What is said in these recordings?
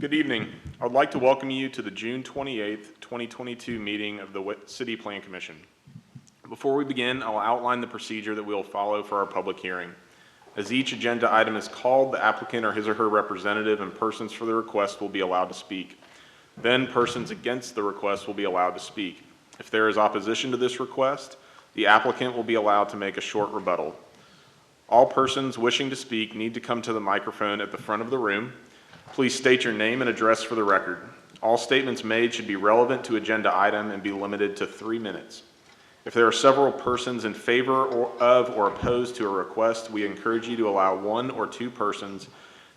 Good evening. I would like to welcome you to the June 28th, 2022 meeting of the City Plan Commission. Before we begin, I'll outline the procedure that we will follow for our public hearing. As each agenda item is called, the applicant or his or her representative and persons for the request will be allowed to speak. Then persons against the request will be allowed to speak. If there is opposition to this request, the applicant will be allowed to make a short rebuttal. All persons wishing to speak need to come to the microphone at the front of the room. Please state your name and address for the record. All statements made should be relevant to agenda item and be limited to 3 minutes. If there are several persons in favor of or opposed to a request, we encourage you to allow 1 or 2 persons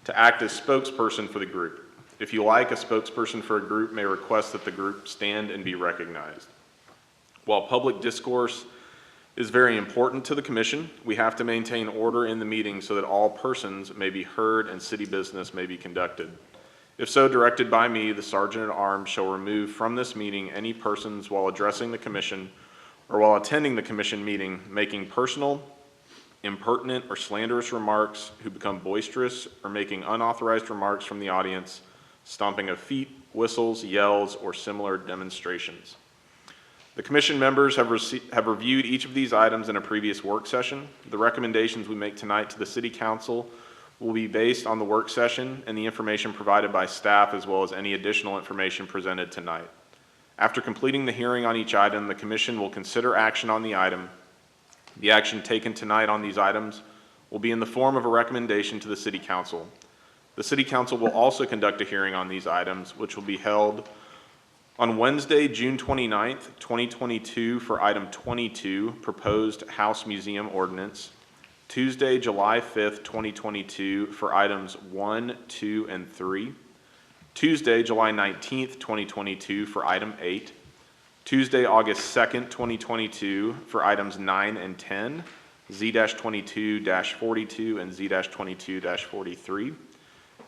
to act as spokesperson for the group. If you like, a spokesperson for a group may request that the group stand and be recognized. While public discourse is very important to the Commission, we have to maintain order in the meeting so that all persons may be heard and city business may be conducted. If so directed by me, the Sergeant at Arms shall remove from this meeting any persons while addressing the Commission or while attending the Commission meeting making personal, impertinent, or slanderous remarks, who become boisterous, or making unauthorized remarks from the audience, stomping of feet, whistles, yells, or similar demonstrations. The Commission members have reviewed each of these items in a previous work session. The recommendations we make tonight to the City Council will be based on the work session and the information provided by staff, as well as any additional information presented tonight. After completing the hearing on each item, the Commission will consider action on the item. The action taken tonight on these items will be in the form of a recommendation to the City Council. The City Council will also conduct a hearing on these items, which will be held on Wednesday, June 29th, 2022 for item 22, proposed House Museum Ordinance. Tuesday, July 5th, 2022 for items 1, 2, and 3. Tuesday, July 19th, 2022 for item 8. Tuesday, August 2nd, 2022 for items 9 and 10, Z-22-42 and Z-22-43.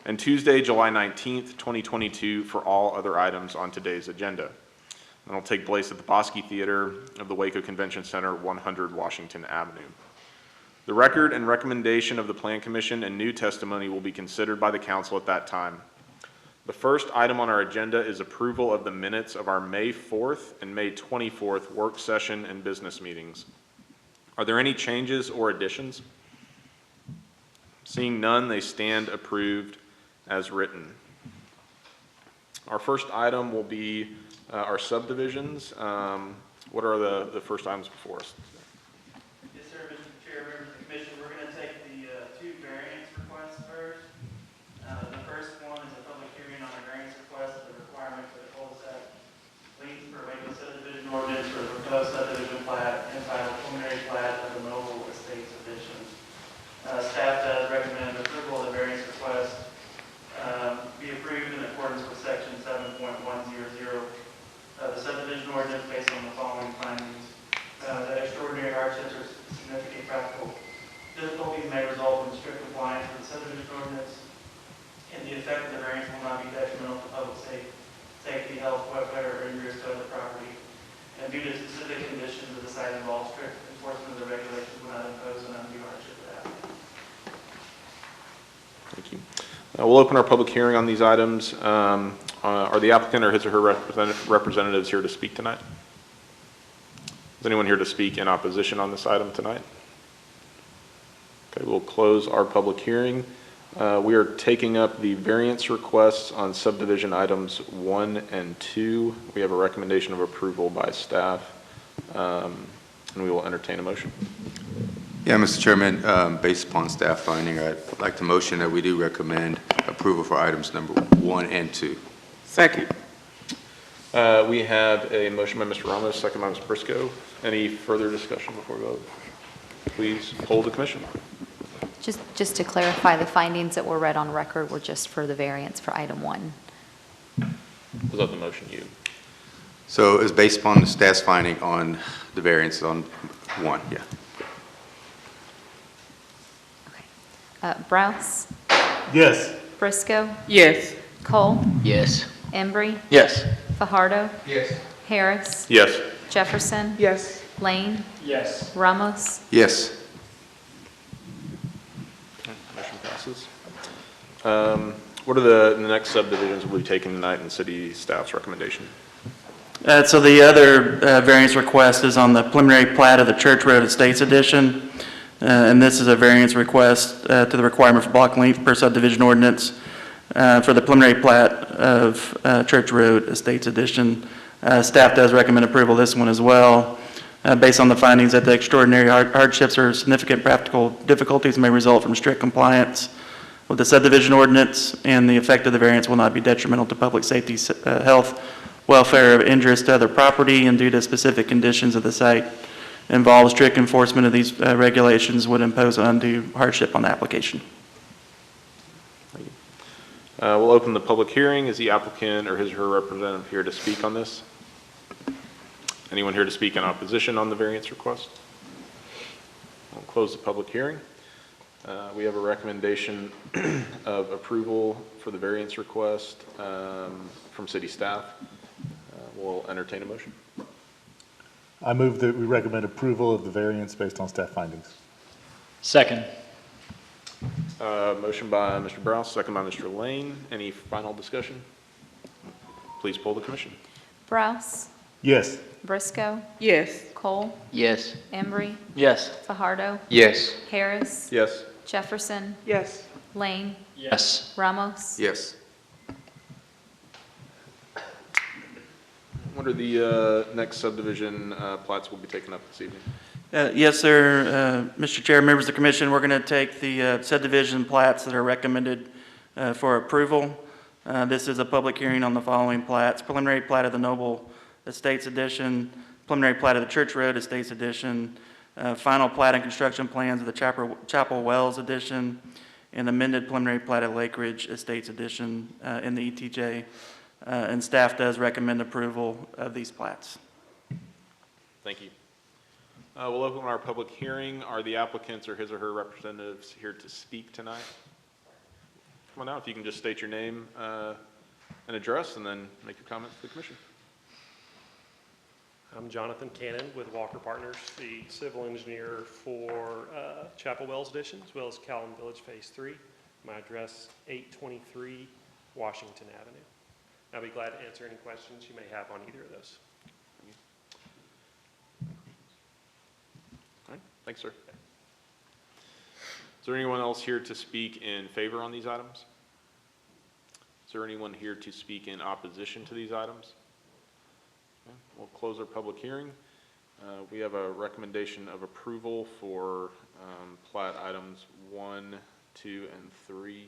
And Tuesday, July 19th, 2022 for all other items on today's agenda. And it'll take place at the Bosque Theater of the Waco Convention Center, 100 Washington Avenue. The record and recommendation of the Plan Commission and new testimony will be considered by the Council at that time. The first item on our agenda is approval of the minutes of our May 4th and May 24th work session and business meetings. Are there any changes or additions? Seeing none, they stand approved as written. Our first item will be our subdivisions. What are the first items before us? Yes, sir, Mr. Chair, members of the Commission. We're going to take the 2 variance requests first. The first one is a public hearing on a variance request of the requirement for the cul-de-sac lease for Waco Subdivision Ordinance for the proposed subdivision plat entitled Preliminary Plat of the Mobile Estates Addition. Staff does recommend approval of the variance request be approved in accordance with section 7.100 of the subdivision ordinance based on the following findings. The extraordinary hardships or significant practical difficulties may result in strict compliance with the subdivision ordinance, and the effect of the variance will not be detrimental to public safety, health, welfare, or injurious to other property. And due to specific conditions of the site involved, strict enforcement of the regulations will not impose an undue hardship to that. Thank you. We'll open our public hearing on these items. Are the applicant or his or her representatives here to speak tonight? Is anyone here to speak in opposition on this item tonight? Okay, we'll close our public hearing. We are taking up the variance requests on subdivision items 1 and 2. We have a recommendation of approval by staff, and we will entertain a motion. Yeah, Mr. Chairman, based upon staff finding, I'd like to motion that we do recommend approval for items number 1 and 2. Second. We have a motion by Mr. Ramos, second by Ms. Briscoe. Any further discussion before we vote? Please poll the commission. Just to clarify, the findings that were read on record were just for the variance for item 1. Was that the motion you? So it's based upon the staff's finding on the variance on 1, yeah. Browse, Yes. Briscoe, Yes. Cole, Yes. Embry, Yes. Fajardo, Yes. Harris, Yes. Jefferson, Yes. Lane, Yes. Ramos. Yes. Motion passes. What are the next subdivisions we'll be taking tonight in city staff's recommendation? So the other variance request is on the preliminary plat of the Church Road Estates Edition. And this is a variance request to the requirement for block length per subdivision ordinance for the preliminary plat of Church Road Estates Edition. Staff does recommend approval of this one as well, based on the findings that the extraordinary hardships or significant practical difficulties may result from strict compliance with the subdivision ordinance, and the effect of the variance will not be detrimental to public safety, health, welfare, or injurious to other property, and due to specific conditions of the site involved, strict enforcement of these regulations would impose undue hardship on the application. We'll open the public hearing. Is the applicant or his or her representative here to speak on this? Anyone here to speak in opposition on the variance request? We'll close the public hearing. We have a recommendation of approval for the variance request from city staff. We'll entertain a motion. I move that we recommend approval of the variance based on staff findings. Second. Motion by Mr. Browse, second by Mr. Lane. Any final discussion? Please poll the commission. Browse, Yes. Briscoe, Yes. Cole, Yes. Embry, Yes. Fajardo, Yes. Harris, Yes. Jefferson, Yes. Lane, Yes. Ramos. Yes. What are the next subdivision plats we'll be taking up this evening? Yes, sir. Mr. Chair, members of the commission, we're going to take the subdivision plats that are recommended for approval. This is a public hearing on the following plats: preliminary plat of the Noble Estates Edition, preliminary plat of the Church Road Estates Edition, final plat and construction plans of the Chapel Wells Edition, and amended preliminary plat of Lake Ridge Estates Edition in the ETJ. And staff does recommend approval of these plats. Thank you. We'll open our public hearing. Are the applicants or his or her representatives here to speak tonight? Come on out, if you can just state your name and address, and then make your comments to the commission. I'm Jonathan Cannon with Walker Partners, the civil engineer for Chapel Wells Edition, as well as Callan Village Phase 3. My address, 823 Washington Avenue. I'll be glad to answer any questions you may have on either of those. All right, thanks, sir. Is there anyone else here to speak in favor on these items? Is there anyone here to speak in opposition to these items? Okay, we'll close our public hearing. We have a recommendation of approval for plat items 1, 2, and 3.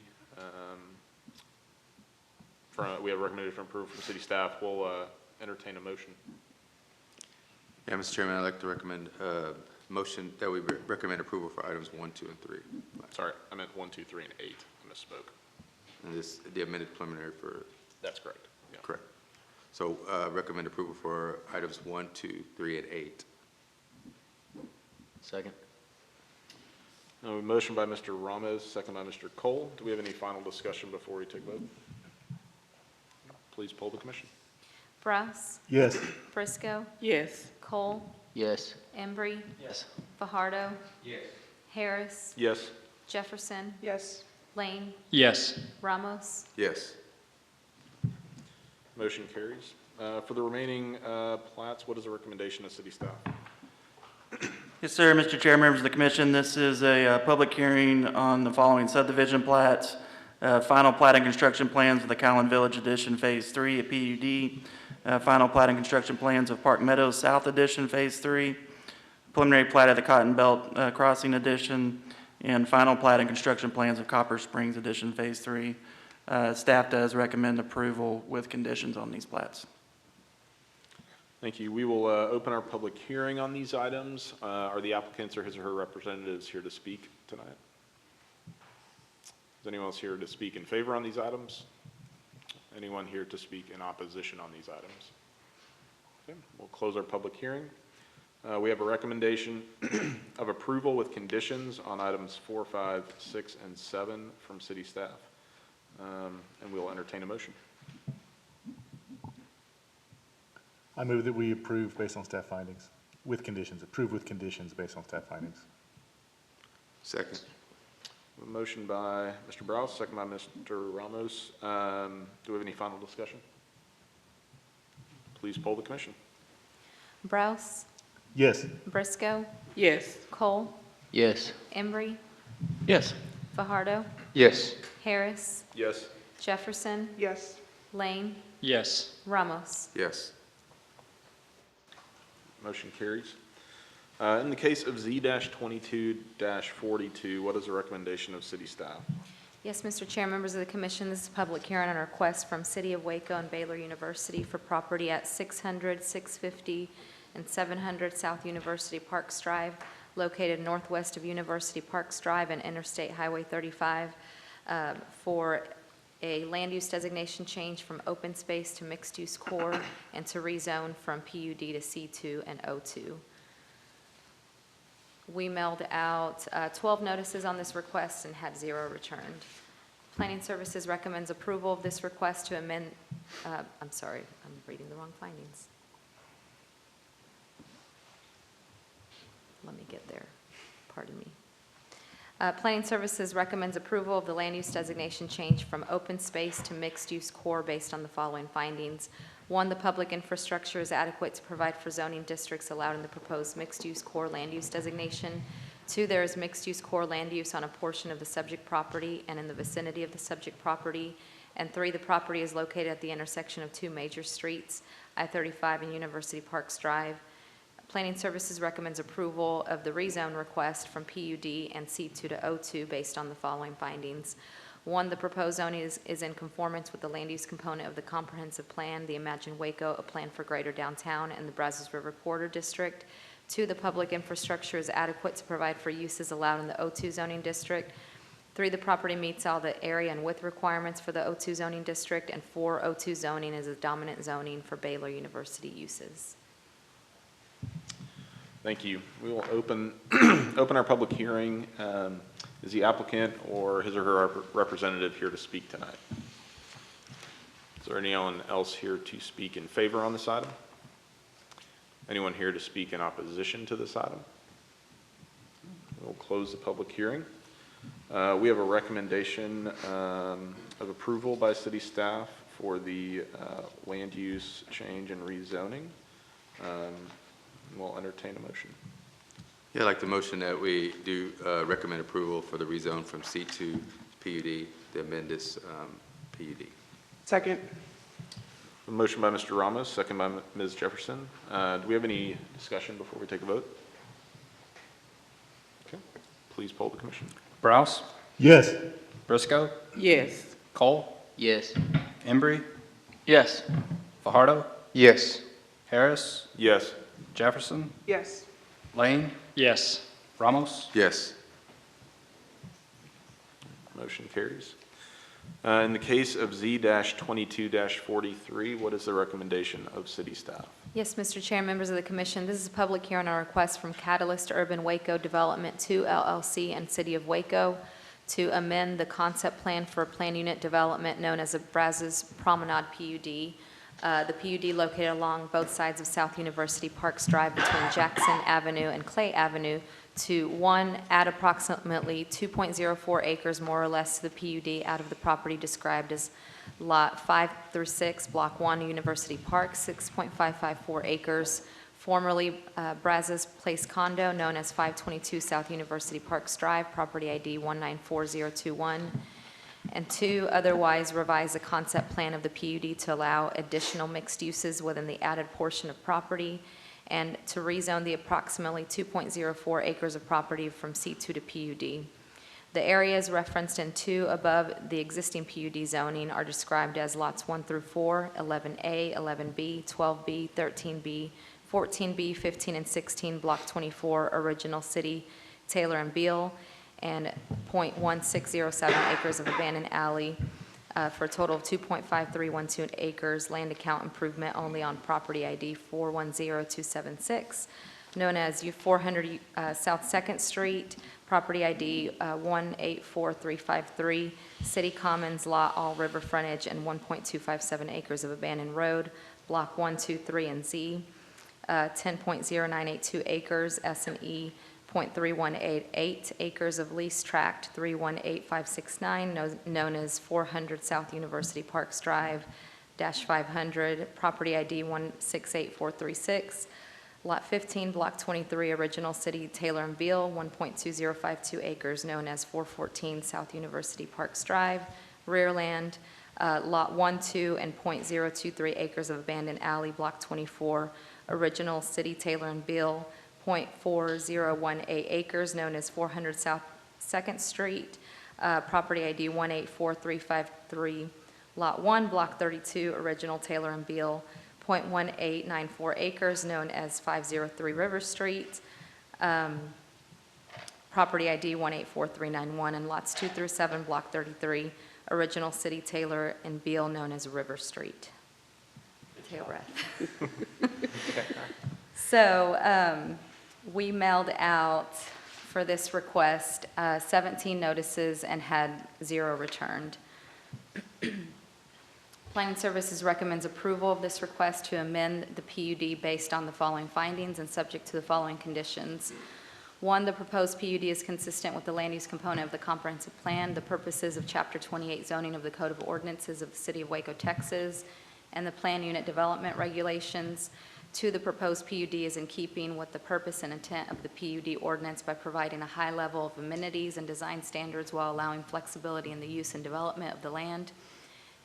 We have a recommendation for approval from city staff. We'll entertain a motion. Yeah, Mr. Chairman, I'd like to recommend motion that we recommend approval for items 1, 2, and 3. Sorry, I meant 1, 2, 3, and 8. I misspoke. And this, the amended preliminary for, That's correct. Yeah. correct. So recommend approval for items 1, 2, 3, and 8. Second. Now, a motion by Mr. Ramos, second by Mr. Cole. Do we have any final discussion before we take vote? Please poll the commission. Browse, Yes. Briscoe, Yes. Cole, Yes. Embry, Yes. Fajardo, Harris, Yes. Jefferson, Yes. Lane, Yes. Ramos. Yes. Motion carries. For the remaining plats, what is the recommendation of city staff? Yes, sir. Mr. Chair, members of the commission, this is a public hearing on the following subdivision plats. Final plat and construction plans of the Callan Village Edition Phase 3 at PUD. Final plat and construction plans of Park Meadows South Edition Phase 3. Preliminary plat of the Cotton Belt Crossing Edition. And final plat and construction plans of Copper Springs Edition Phase 3. Staff does recommend approval with conditions on these plats. Thank you. We will open our public hearing on these items. Are the applicants or his or her representatives here to speak tonight? Is anyone else here to speak in favor on these items? Anyone here to speak in opposition on these items? Okay, we'll close our public hearing. We have a recommendation of approval with conditions on items 4, 5, 6, and 7 from city staff. And we'll entertain a motion. I move that we approve based on staff findings, with conditions, approve with conditions based on staff findings. Second. A motion by Mr. Browse, second by Mr. Ramos. Do we have any final discussion? Please poll the commission. Browse, Yes. Briscoe, Yes. Cole, Yes. Embry, Yes. Fajardo, Yes. Harris, Yes. Jefferson, Yes. Lane, Yes. Ramos. Yes. Motion carries. In the case of Z-22-42, what is the recommendation of city staff? Yes, Mr. Chair, members of the commission, this is a public hearing on a request from City of Waco and Baylor University for property at 600, 650, and 700 South University Parks Drive, located northwest of University Parks Drive and Interstate Highway 35, for a land use designation change from open space to mixed use core and to rezone from PUD to C2 and O2. We mailed out 12 notices on this request and had 0 returned. Planning Services recommends approval of this request to amend, I'm sorry, I'm reading the wrong findings. Let me get there, pardon me. Planning Services recommends approval of the land use designation change from open space to mixed-use core based on the following findings. 1, the public infrastructure is adequate to provide for zoning districts allowed in the proposed mixed-use core land use designation. 2, there is mixed-use core land use on a portion of the subject property and in the vicinity of the subject property. And 3, the property is located at the intersection of 2 major streets, I-35 and University Parks Drive. Planning Services recommends approval of the rezone request from PUD and C2 to O2 based on the following findings. 1, the proposed zoning is in conformance with the land use component of the comprehensive plan, the Imagine Waco, a plan for greater downtown, and the Brazos River Corridor District. 2, the public infrastructure is adequate to provide for uses allowed in the O2 zoning district. 3, the property meets all the area and width requirements for the O2 zoning district. And 4, O2 zoning is a dominant zoning for Baylor University uses. Thank you. We will open our public hearing. Is the applicant or his or her representative here to speak tonight? Is there anyone else here to speak in favor on this item? Anyone here to speak in opposition to this item? We'll close the public hearing. We have a recommendation of approval by city staff for the land use change and rezoning. We'll entertain a motion. Yeah, I'd like the motion that we do recommend approval for the rezone from C2 to PUD, to amend this PUD. Second. A motion by Mr. Ramos, second by Ms. Jefferson. Do we have any discussion before we take a vote? Okay, please poll the commission. Browse, Yes. Briscoe, Yes. Cole, Yes. Embry, Yes. Fajardo, Yes. Harris, Yes. Jefferson, Yes. Lane, Yes. Ramos. Yes. Motion carries. In the case of Z-22-43, what is the recommendation of city staff? Yes, Mr. Chair, members of the commission, this is a public hearing on a request from Catalyst Urban Waco Development 2 LLC and City of Waco to amend the concept plan for a plan unit development known as the Brazos Promenade PUD. The PUD located along both sides of South University Parks Drive between Jackson Avenue and Clay Avenue to 1, add approximately 2.04 acres more or less to the PUD out of the property described as Lot 5 through 6, Block 1, University Park, 6.554 acres, formerly Brazos Place Condo, known as 522 South University Parks Drive, property ID 194021. And 2, otherwise revise the concept plan of the PUD to allow additional mixed uses within the added portion of property, and to rezone the approximately 2.04 acres of property from C2 to PUD. The areas referenced in 2 above the existing PUD zoning are described as lots 1 through 4, 11A, 11B, 12B, 13B, 14B, 15, and 16, Block 24, Original City, Taylor and Beal, and .1607 acres of abandoned alley for a total of 2.5312 acres, land account improvement only on property ID 410276, known as U400 South 2nd Street, property ID 184353, City Commons Lot, all river frontage, and 1.257 acres of abandoned road, Block 1, 2, 3, and Z, 10.0982 acres, S&E, .3188 acres of lease tract 318569, known as 400 South University Parks Drive, -500, property ID 168436, Lot 15, Block 23, original city Taylor and Beal, 1.2052 acres, known as 414 South University Parks Drive, rear land, Lot 1, 2, and .023 acres of abandoned alley, Block 24, original city Taylor and Beal, .4018 acres, known as 400 South 2nd Street, property ID 184353, Lot 1, Block 32, original Taylor and Beal, .1894 acres, known as 503 River Street, property ID 184391, and lots 2 through 7, Block 33, original city Taylor and Beal, known as River Street. Take a breath. So we mailed out for this request 17 notices and had 0 returned. Planning Services recommends approval of this request to amend the PUD based on the following findings and subject to the following conditions. 1, the proposed PUD is consistent with the land use component of the comprehensive plan, the purposes of Chapter 28 zoning of the Code of Ordinances of the City of Waco, Texas, and the plan unit development regulations. 2, the proposed PUD is in keeping with the purpose and intent of the PUD ordinance by providing a high level of amenities and design standards while allowing flexibility in the use and development of the land.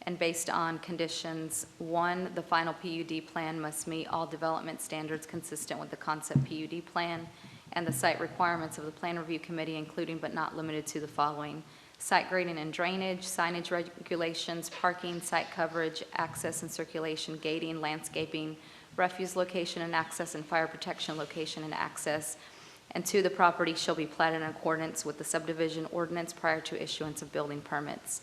And based on conditions, 1, the final PUD plan must meet all development standards consistent with the concept PUD plan and the site requirements of the Plan Review Committee, including but not limited to the following: site grading and drainage, signage regulations, parking, site coverage, access and circulation, gating, landscaping, refuse location and access, and fire protection location and access. And 2, the property shall be platted in accordance with the subdivision ordinance prior to issuance of building permits.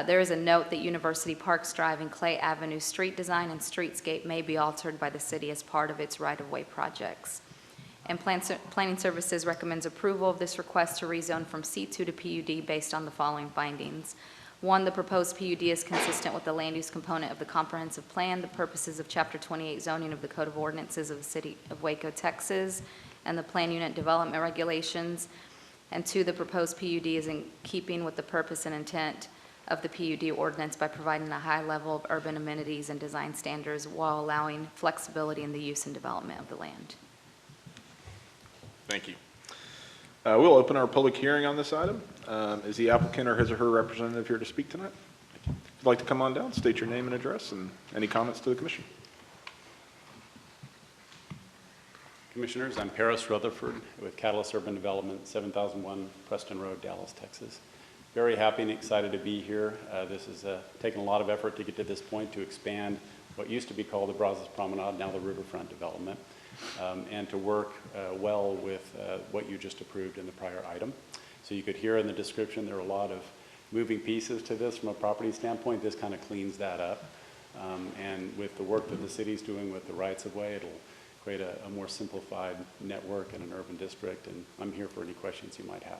There is a note that University Parks Drive and Clay Avenue street design and streetscape may be altered by the city as part of its right-of-way projects. And Planning Services recommends approval of this request to rezone from C2 to PUD based on the following findings. 1, the proposed PUD is consistent with the land use component of the comprehensive plan, the purposes of Chapter 28 zoning of the Code of Ordinances of the City of Waco, Texas, and the plan unit development regulations. And 2, the proposed PUD is in keeping with the purpose and intent of the PUD ordinance by providing a high level of urban amenities and design standards while allowing flexibility in the use and development of the land. Thank you. We'll open our public hearing on this item. Is the applicant or his or her representative here to speak tonight? If you'd like to come on down, state your name and address, and any comments to the commission. Commissioners, I'm Paris Rutherford with Catalyst Urban Development, 7001 Preston Road, Dallas, Texas. Very happy and excited to be here. This has taken a lot of effort to get to this point, to expand what used to be called the Brazos Promenade, now the Riverfront Development, and to work well with what you just approved in the prior item. So you could hear in the description there are a lot of moving pieces to this from a property standpoint. This kind of cleans that up. And with the work that the city's doing with the rights-of-way, it'll create a more simplified network in an urban district, and I'm here for any questions you might have.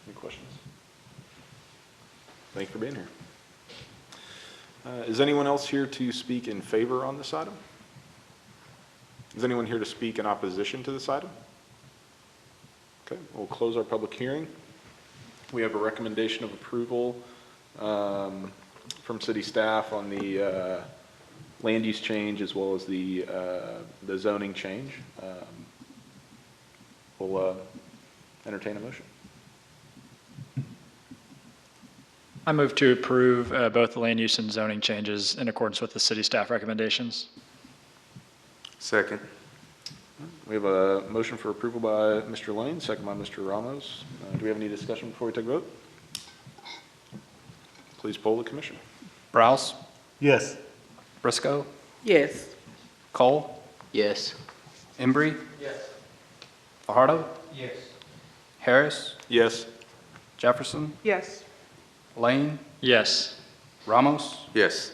Any questions? Thank you for being here. Is anyone else here to speak in favor on this item? Is anyone here to speak in opposition to this item? Okay, we'll close our public hearing. We have a recommendation of approval from city staff on the land use change as well as the zoning change. We'll entertain a motion. I move to approve both the land use and zoning changes in accordance with the city staff recommendations. Second. We have a motion for approval by Mr. Lane, second by Mr. Ramos. Do we have any discussion before we take a vote? Please poll the commission. Browse, Yes. Briscoe, Yes. Cole, Yes. Embry, Yes. Fajardo, Yes. Harris, Yes. Jefferson, Yes. Lane, Yes. Ramos, Yes.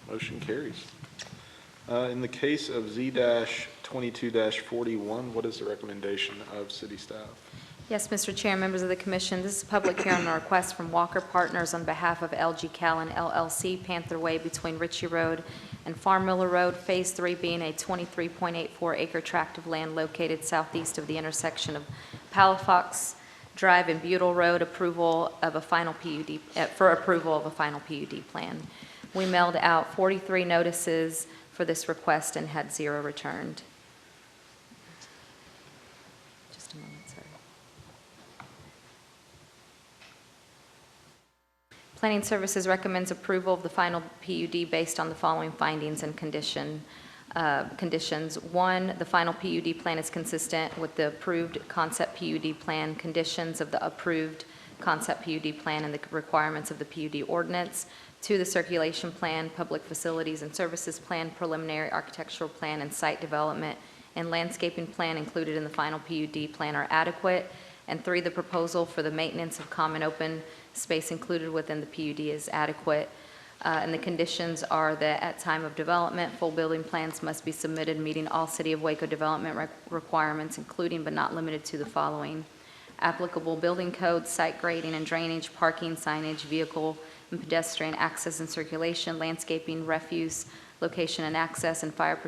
Motion carries. In the case of Z-22-41, what is the recommendation of city staff? Yes, Mr. Chair, members of the commission, this is a public hearing on a request from Walker Partners on behalf of LG Callen LLC, Panther Way between Ritchie Road and Farm Miller Road, Phase 3 being a 23.84 acre tract of land located southeast of the intersection of Palafox Drive and Butyl Road, approval of a final PUD, for approval of a final PUD plan. We mailed out 43 notices for this request and had 0 returned. Just a moment, sir. Planning Services recommends approval of the final PUD based on the following findings and conditions. 1, the final PUD plan is consistent with the approved concept PUD plan, conditions of the approved concept PUD plan, and the requirements of the PUD ordinance. 2, the circulation plan, public facilities and services plan, preliminary architectural plan, and site development and landscaping plan included in the final PUD plan are adequate. And 3, the proposal for the maintenance of common open space included within the PUD is adequate. And the conditions are that at time of development, full building plans must be submitted meeting all City of Waco development requirements, including but not limited to the following: applicable building codes, site grading and drainage, parking, signage, vehicle and pedestrian access and circulation, landscaping, refuse, location and access, and fire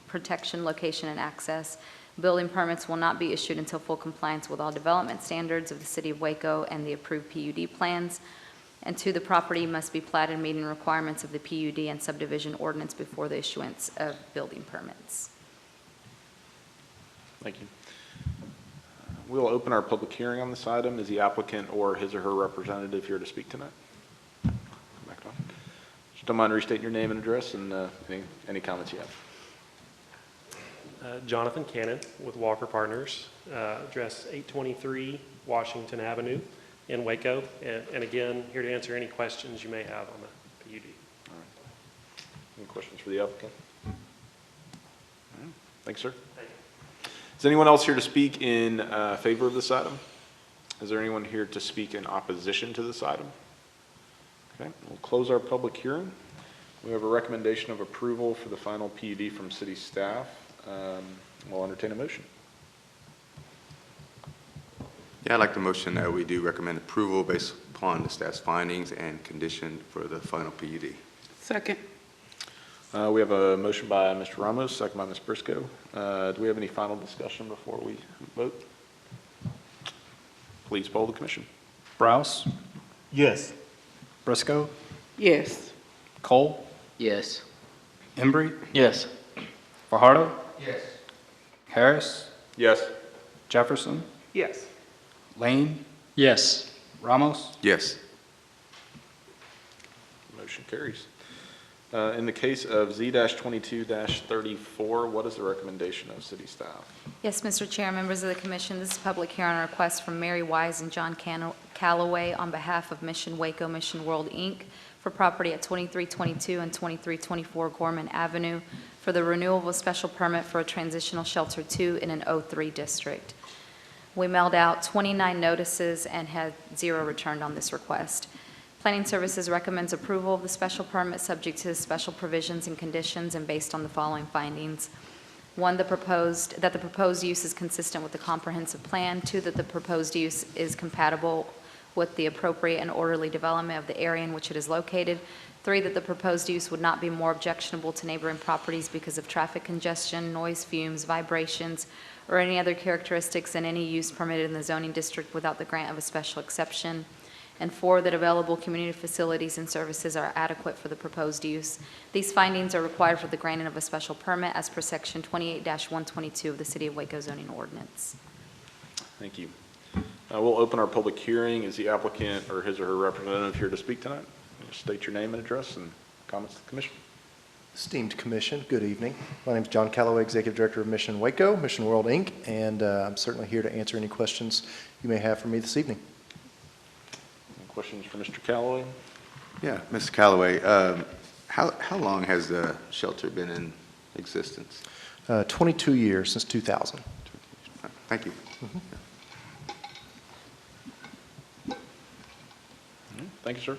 protection, location and access. Building permits will not be issued until full compliance with all development standards of the City of Waco and the approved PUD plans. And 2, the property must be platted meeting requirements of the PUD and subdivision ordinance before the issuance of building permits. Thank you. We'll open our public hearing on this item. Is the applicant or his or her representative here to speak tonight? Back on. Just don't mind restating your name and address and any comments you have. Jonathan Cannon with Walker Partners, address 823 Washington Avenue in Waco. And again, here to answer any questions you may have on the PUD. All right. Any questions for the applicant? All right. Thanks, sir. Thank you. Is anyone else here to speak in favor of this item? Is there anyone here to speak in opposition to this item? Okay, we'll close our public hearing. We have a recommendation of approval for the final PUD from city staff. We'll entertain a motion. Yeah, I'd like to motion that we do recommend approval based upon the staff's findings and condition for the final PUD. Second. We have a motion by Mr. Ramos, second by Ms. Briscoe. Do we have any final discussion before we vote? Please poll the commission. Browse, Yes. Briscoe, Yes. Cole, Yes. Embry, Yes. Fajardo, Yes. Harris, Yes. Jefferson, Yes. Lane, Yes. Ramos. Yes. Motion carries. In the case of Z-22-34, what is the recommendation of city staff? Yes, Mr. Chair, members of the commission, this is a public hearing on a request from Mary Wise and John Calloway on behalf of Mission Waco Mission World, Inc. for property at 2322 and 2324 Gorman Avenue for the renewal of a special permit for a transitional shelter 2 in an O3 district. We mailed out 29 notices and had 0 returned on this request. Planning Services recommends approval of the special permit subject to the special provisions and conditions and based on the following findings. 1, that the proposed use is consistent with the comprehensive plan. 2, that the proposed use is compatible with the appropriate and orderly development of the area in which it is located. 3, that the proposed use would not be more objectionable to neighboring properties because of traffic congestion, noise, fumes, vibrations, or any other characteristics than any use permitted in the zoning district without the grant of a special exception. And 4, that available community facilities and services are adequate for the proposed use. These findings are required for the granting of a special permit as per section 28-122 of the City of Waco zoning ordinance. Thank you. We'll open our public hearing. Is the applicant or his or her representative here to speak tonight? Just state your name and address and comments to the commission. Esteemed Commission, good evening. My name is John Calloway, Executive Director of Mission Waco, Mission World, Inc., and I'm certainly here to answer any questions you may have for me this evening. Any questions for Mr. Calloway? Yeah, Mr. Calloway, how long has the shelter been in existence? 22 years, since 2000. Thank you. Thank you, sir.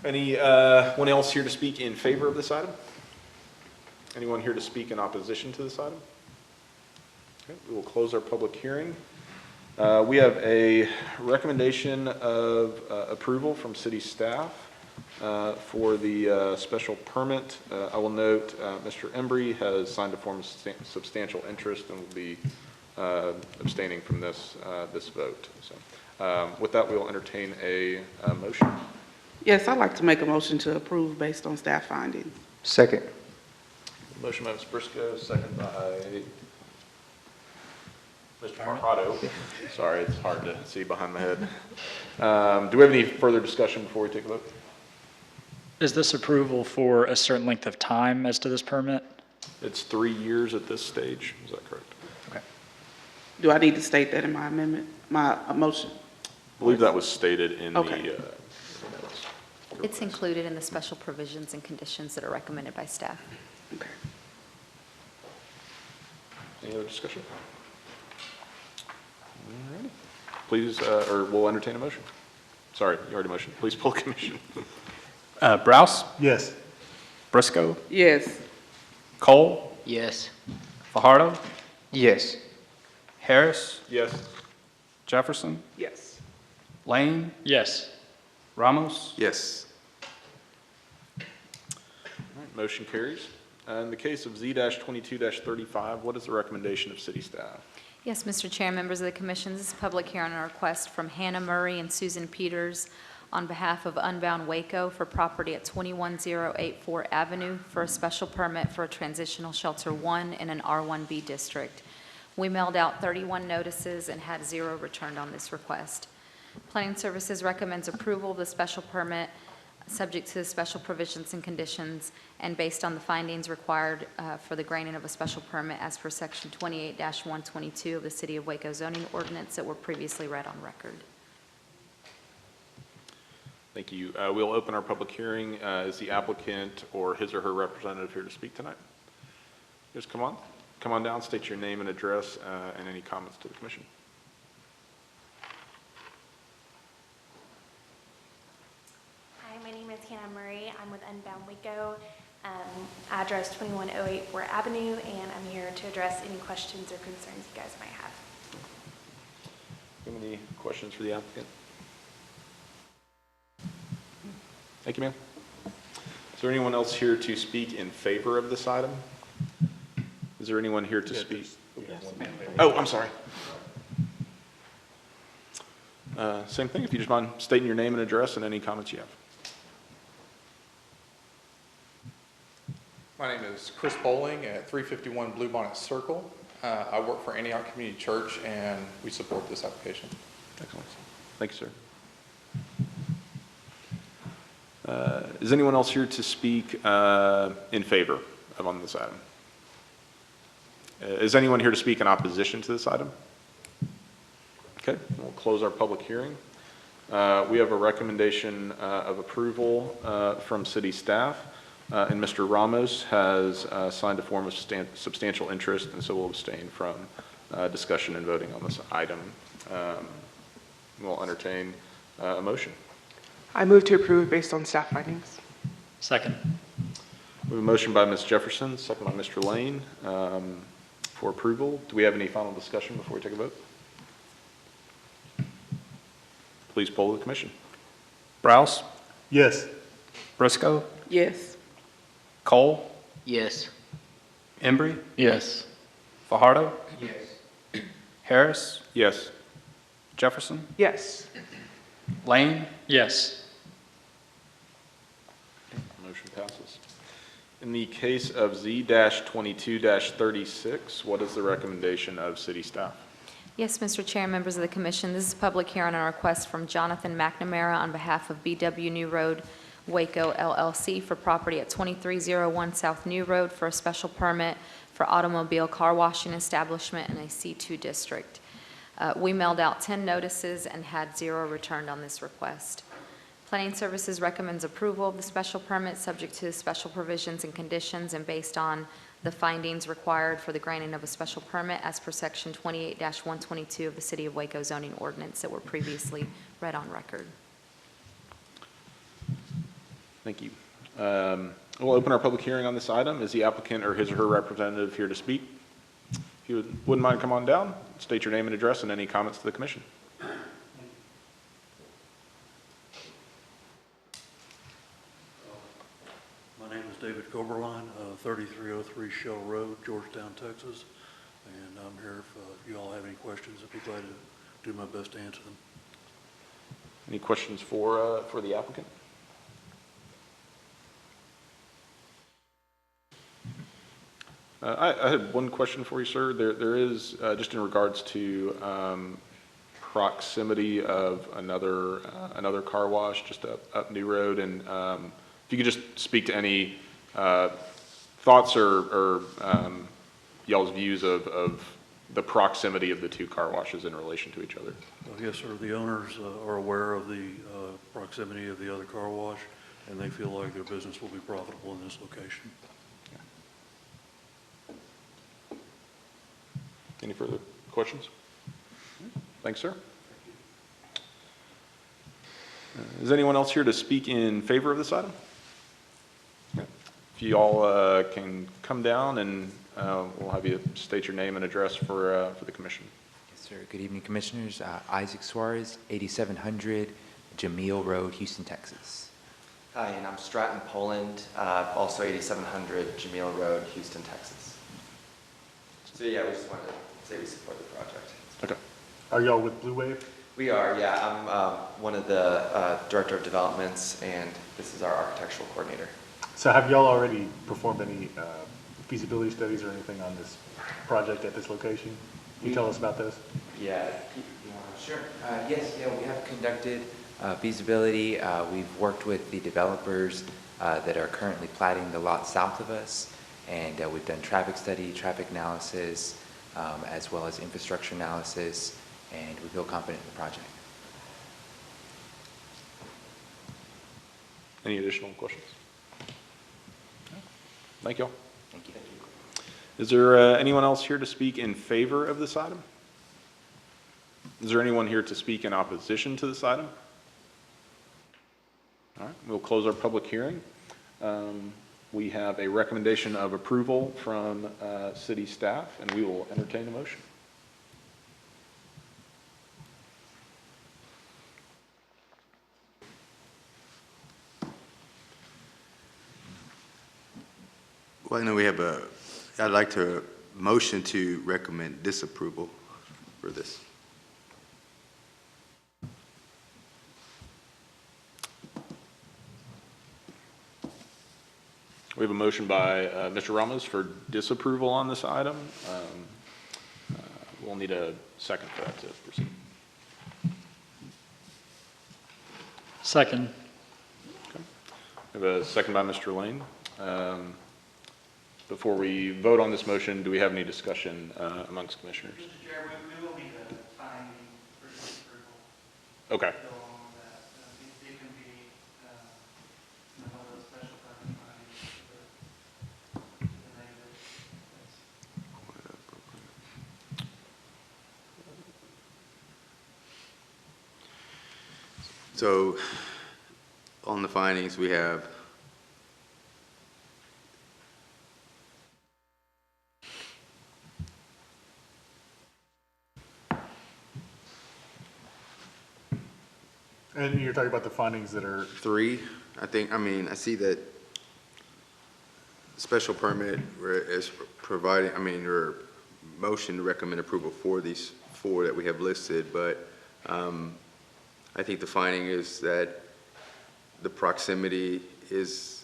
Anyone else here to speak in favor of this item? Anyone here to speak in opposition to this item? Okay, we will close our public hearing. We have a recommendation of approval from city staff for the special permit. I will note Mr. Embry has signed a form of substantial interest and will be abstaining from this vote. So with that, we will entertain a motion. Yes, I'd like to make a motion to approve based on staff findings. Second. Motion by Ms. Briscoe, second by Mr. Marcato. Sorry, it's hard to see behind my head. Do we have any further discussion before we take a vote? Is this approval for a certain length of time as to this permit? It's 3 years at this stage. Is that correct? Do I need to state that in my amendment, my motion? I believe that was stated in the Okay. notes. It's included in the special provisions and conditions that are recommended by staff. Okay. Any other discussion? All righty. Please, or we'll entertain a motion. Sorry, you already motioned. Please pull the commission. Browse, Yes. Briscoe, Yes. Cole, Yes. Fajardo, Yes. Harris, Yes. Jefferson, Yes. Lane, Yes. Ramos, Yes. All right, motion carries. In the case of Z-22-35, what is the recommendation of city staff? Yes, Mr. Chair, members of the commission, this is a public hearing on a request from Hannah Murray and Susan Peters on behalf of Unbound Waco for property at 21084 Avenue for a special permit for a transitional shelter 1 in an R1B district. We mailed out 31 notices and had 0 returned on this request. Planning Services recommends approval of the special permit subject to the special provisions and conditions and based on the findings required for the granting of a special permit as per section 28-122 of the City of Waco zoning ordinance that were previously read on record. Thank you. We'll open our public hearing. Is the applicant or his or her representative here to speak tonight? Just come on down, state your name and address and any comments to the commission. Hi, my name is Hannah Murray. I'm with Unbound Waco, address 21084 Avenue, and I'm here to address any questions or concerns you guys might have. Do you have any questions for the applicant? Thank you, ma'am. Is there anyone else here to speak in favor of this item? Is there anyone here to speak? Oh, I'm sorry. Same thing, if you just mind stating your name and address and any comments you have. My name is Chris Bowling at 351 Bluebonnet Circle. I work for Antioch Community Church, and we support this application. Excellent. Thank you, sir. Is anyone else here to speak in favor of on this item? Is anyone here to speak in opposition to this item? Okay, we'll close our public hearing. We have a recommendation of approval from city staff, and Mr. Ramos has signed a form of substantial interest, and so will abstain from discussion and voting on this item. We'll entertain a motion. I move to approve based on staff findings. Second. We have a motion by Ms. Jefferson, second by Mr. Lane for approval. Do we have any final discussion before we take a vote? Please poll the commission. Browse, Yes. Briscoe, Yes. Cole, Yes. Embry, Yes. Fajardo, Harris, Yes. Jefferson, Yes. Lane, Yes. Motion passes. In the case of Z-22-36, what is the recommendation of city staff? Yes, Mr. Chair, members of the commission, this is a public hearing on a request from Jonathan McNamara on behalf of BW New Road Waco LLC for property at 2301 South New Road for a special permit for automobile car washing establishment in a C2 district. We mailed out 10 notices and had 0 returned on this request. Planning Services recommends approval of the special permit subject to the special provisions and conditions and based on the findings required for the granting of a special permit as per section 28-122 of the City of Waco zoning ordinance that were previously read on record. Thank you. We'll open our public hearing on this item. Is the applicant or his or her representative here to speak? If you wouldn't mind, come on down, state your name and address, and any comments to the commission. My name is David Goberline, 3303 Shell Road, Georgetown, Texas, and I'm here if you all have any questions. I'd be glad to do my best to answer them. Any questions for the applicant? I had one question for you, sir. There is, just in regards to proximity of another car wash just up New Road, and if you could just speak to any thoughts or y'all's views of the proximity of the two car washes in relation to each other. Yes, sir. The owners are aware of the proximity of the other car wash, and they feel like their business will be profitable in this location. Any further questions? Thanks, sir. Is anyone else here to speak in favor of this item? If you all can come down, and we'll have you state your name and address for the commission. Yes, sir. Good evening, Commissioners. Isaac Suarez, 8700 Jameel Road, Houston, Texas. Hi, and I'm Stratton Poland, also 8700 Jameel Road, Houston, Texas. So yeah, we just wanted to say we support the project. Okay. Are y'all with Blue Wave? We are, yeah. I'm one of the Director of Developments, and this is our architectural coordinator. So have y'all already performed any feasibility studies or anything on this project at this location? Can you tell us about this? Yeah. Sure. Yes, we have conducted feasibility. We've worked with the developers that are currently platting the lot south of us, and we've done traffic study, traffic analysis, as well as infrastructure analysis, and we feel confident in the project. Any additional questions? Thank you all. Thank you. Is there anyone else here to speak in favor of this item? Is there anyone here to speak in opposition to this item? All right, we'll close our public hearing. We have a recommendation of approval from city staff, and we will entertain a motion. Well, I know we have I'd like to motion to recommend disapproval for this. We have a motion by Mr. Ramos for disapproval on this item. We'll need a second for that to proceed. Second. Okay. We have a second by Mr. Lane. Before we vote on this motion, do we have any discussion amongst commissioners? Mr. Chair, we will need a finding for disapproval. Okay. To go along with that. It can be one of those special permit findings for the neighbors. So on the findings, we have And you're talking about the findings that are 3, I think. I mean, I see that special permit is providing, or motion to recommend approval for these 4 that we have listed, but I think the finding is that the proximity is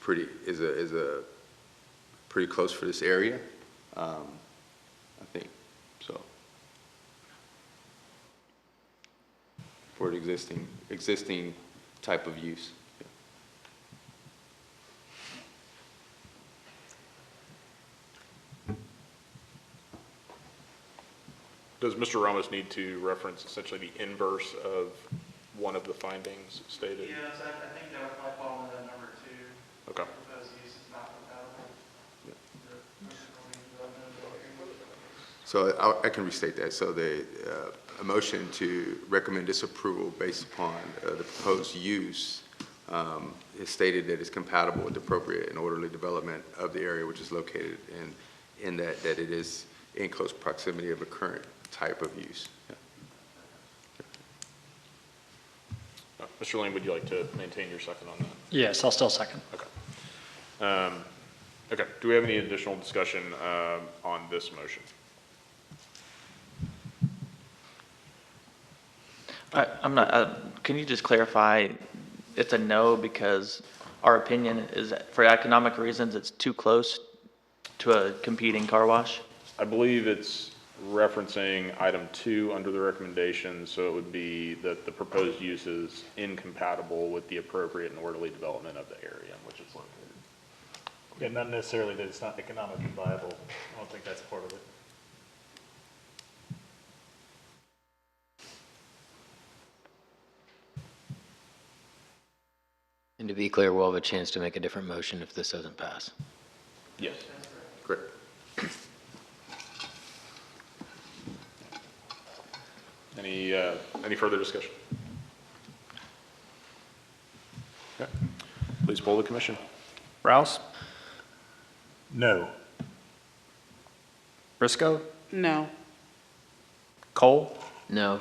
pretty close for this area. I think so. For the existing type of use. Does Mr. Ramos need to reference essentially the inverse of one of the findings stated? Yes, I think that would probably fall into number 2. Okay. Proposed use is not compatible. So I can restate that. So a motion to recommend disapproval based upon the proposed use is stated that it's compatible with appropriate and orderly development of the area which is located in that it is in close proximity of a current type of use. Mr. Lane, would you like to maintain your second on that? Yes, I'll still second. Okay. Okay, do we have any additional discussion on this motion? I'm not, can you just clarify, it's a no because our opinion is that for economic reasons, it's too close to a competing car wash? I believe it's referencing item 2 under the recommendation, so it would be that the proposed use is incompatible with the appropriate and orderly development of the area in which it's located. Yeah, not necessarily that it's not economically viable. I don't think that's part of it. And to be clear, we'll have a chance to make a different motion if this doesn't pass. Yes. Great. Any further discussion? Okay. Please poll the commission. Rouse? No. Briscoe? No. Cole? No.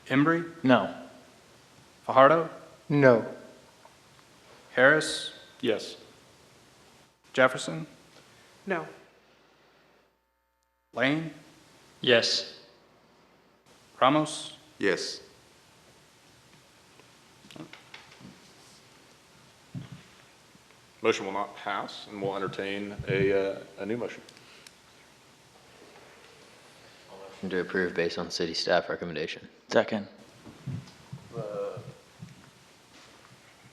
Embry? No. Fajardo? No. Harris? Yes. Jefferson? No. Lane? Yes. Ramos? Yes. Motion will not pass, and we'll entertain a new motion. Motion to approve based on city staff recommendation. Second.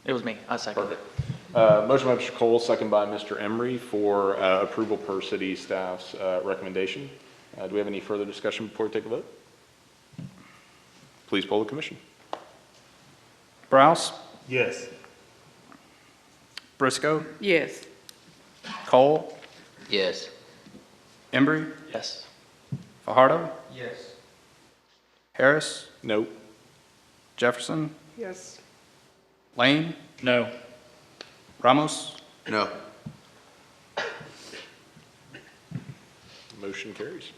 It was me, I seconded it. Motion by Mr. Cole, second by Mr. Emery for approval per city staff's recommendation. Do we have any further discussion before we take a vote? Please poll the commission. Rouse? Yes. Briscoe? Yes. Cole? Yes. Embry? Yes. Fajardo? Yes. Harris? No. Jefferson? Yes. Lane? No. Ramos? No. Motion carries.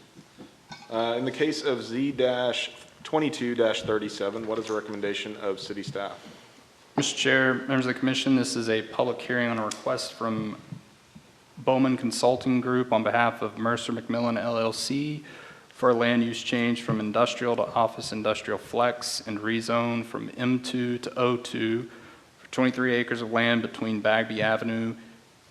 In the case of Z-22-37, what is the recommendation of city staff? Mr. Chair, members of the commission, this is a public hearing on a request from Bowman Consulting Group on behalf of Mercer McMillan LLC for a land use change from industrial to office industrial flex and rezone from M2 to O2 for 23 acres of land between Bagby Avenue,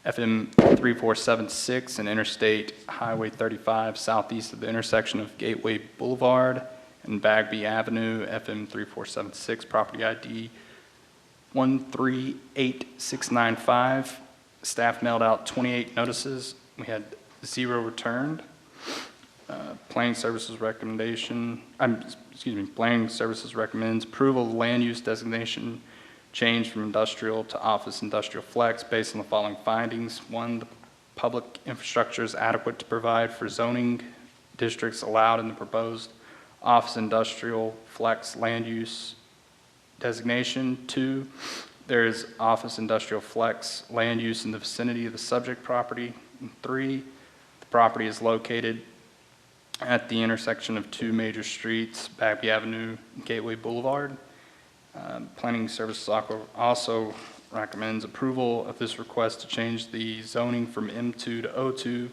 FM 3476 and Interstate Highway 35 southeast of the intersection of Gateway Boulevard and Bagby Avenue, FM 3476, property ID 138695. Staff mailed out 28 notices. We had 0 returned. Planning Services recommendation, Planning Services recommends approval of land use designation change from industrial to office industrial flex based on the following findings. 1, the public infrastructure is adequate to provide for zoning districts allowed in the proposed office industrial flex land use designation. 2, there is office industrial flex land use in the vicinity of the subject property. And 3, the property is located at the intersection of 2 major streets, Bagby Avenue and Gateway Boulevard. Planning Services also recommends approval of this request to change the zoning from M2 to O2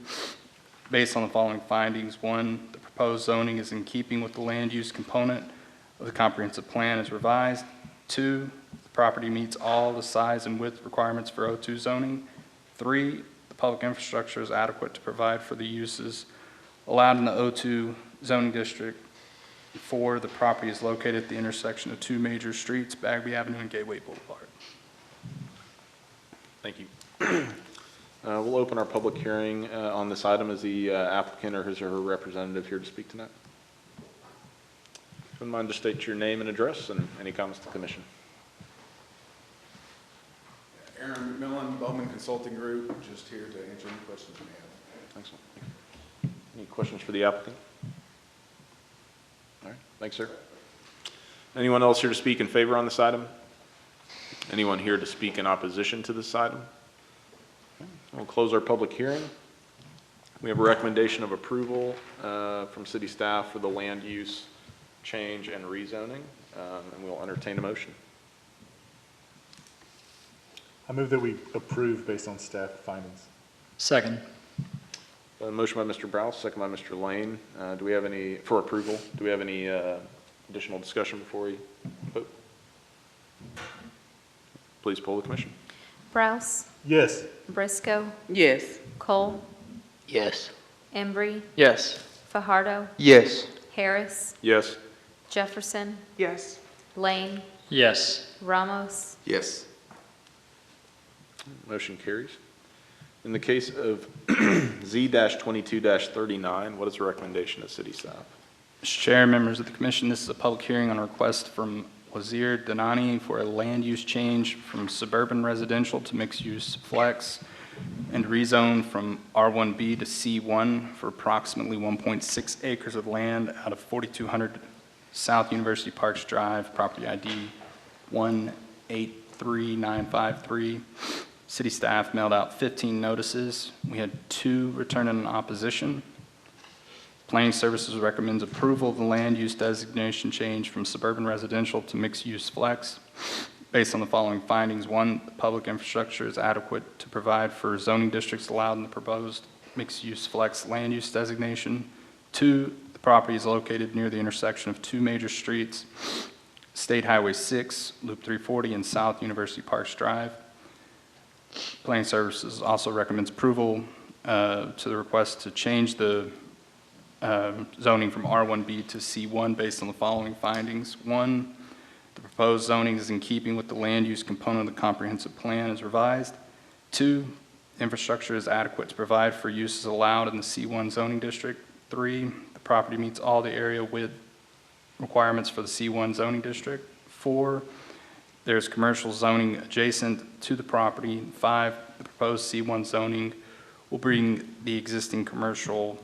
based on the following findings. 1, the proposed zoning is in keeping with the land use component of the comprehensive plan as revised. 2, the property meets all the size and width requirements for O2 zoning. 3, the public infrastructure is adequate to provide for the uses allowed in the O2 zoning district. 4, the property is located at the intersection of 2 major streets, Bagby Avenue and Gateway Boulevard. Thank you. We'll open our public hearing on this item. Is the applicant or his or her representative here to speak tonight? If you wouldn't mind to state your name and address and any comments to the commission. Aaron McMillan, Bowman Consulting Group, just here to answer any questions you may have. Excellent. Any questions for the applicant? All right, thanks, sir. Anyone else here to speak in favor on this item? Anyone here to speak in opposition to this item? Okay, we'll close our public hearing. We have a recommendation of approval from city staff for the land use change and rezoning, and we'll entertain a motion. I move that we approve based on staff findings. Second. A motion by Mr. Browse, second by Mr. Lane. Do we have any, for approval, do we have any additional discussion before we vote? Please poll the commission. Browse, Yes. Briscoe, Yes. Cole, Yes. Embry, Yes. Fajardo, Yes. Harris, Yes. Jefferson, Yes. Lane, Yes. Ramos, Yes. Motion carries. In the case of Z-22-39, what is the recommendation of city staff? Mr. Chair, members of the commission, this is a public hearing on a request from Wazir Danani for a land use change from suburban residential to mixed-use flex and rezone from R1B to C1 for approximately 1.6 acres of land out of 4200 South University Parks Drive, property ID 183953. City staff mailed out 15 notices. We had 2 return in opposition. Planning Services recommends approval of the land use designation change from suburban residential to mixed-use flex based on the following findings. 1, the public infrastructure is adequate to provide for zoning districts allowed in the proposed mixed-use flex land use designation. 2, the property is located near the intersection of 2 major streets, State Highway 6, Loop 340, and South University Parks Drive. Planning Services also recommends approval to the request to change the zoning from R1B to C1 based on the following findings. 1, the proposed zoning is in keeping with the land use component of the comprehensive plan as revised. 2, infrastructure is adequate to provide for uses allowed in the C1 zoning district. 3, the property meets all the area width requirements for the C1 zoning district. 4, there's commercial zoning adjacent to the property. 5, the proposed C1 zoning will bring the existing commercial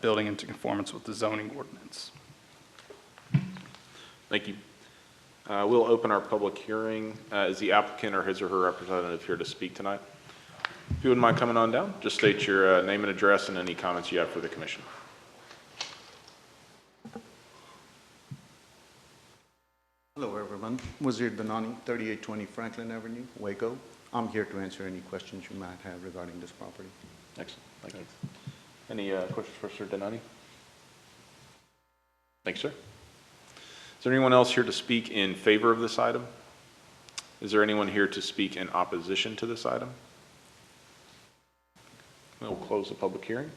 building into conformance with the zoning ordinance. Thank you. We'll open our public hearing. Is the applicant or his or her representative here to speak tonight? If you wouldn't mind coming on down, just state your name and address and any comments you have for the commission. Hello, everyone. Wazir Danani, 3820 Franklin Avenue, Waco. I'm here to answer any questions you might have regarding this property. Excellent. Thank you. Any questions for Sir Danani? Thanks, sir. Is there anyone else here to speak in favor of this item? Is there anyone here to speak in opposition to this item? We'll close the public hearing.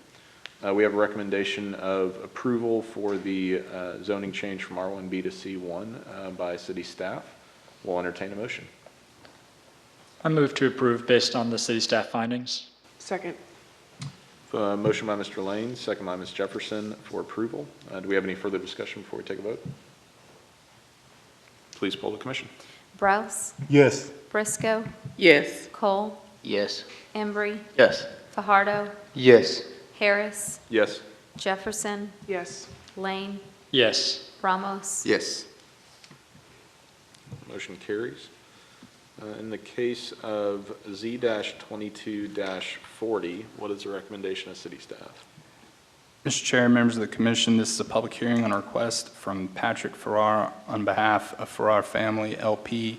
We have a recommendation of approval for the zoning change from R1B to C1 by city staff. We'll entertain a motion. I move to approve based on the city staff findings. Second. Motion by Mr. Lane, second by Ms. Jefferson for approval. Do we have any further discussion before we take a vote? Please poll the commission. Browse, Yes. Briscoe, Yes. Cole, Yes. Embry, Yes. Fajardo, Yes. Harris, Yes. Jefferson, Yes. Lane, Yes. Ramos, Yes. Motion carries. In the case of Z-22-40, what is the recommendation of city staff? Mr. Chair, members of the commission, this is a public hearing on a request from Patrick Farrar on behalf of Farrar Family LP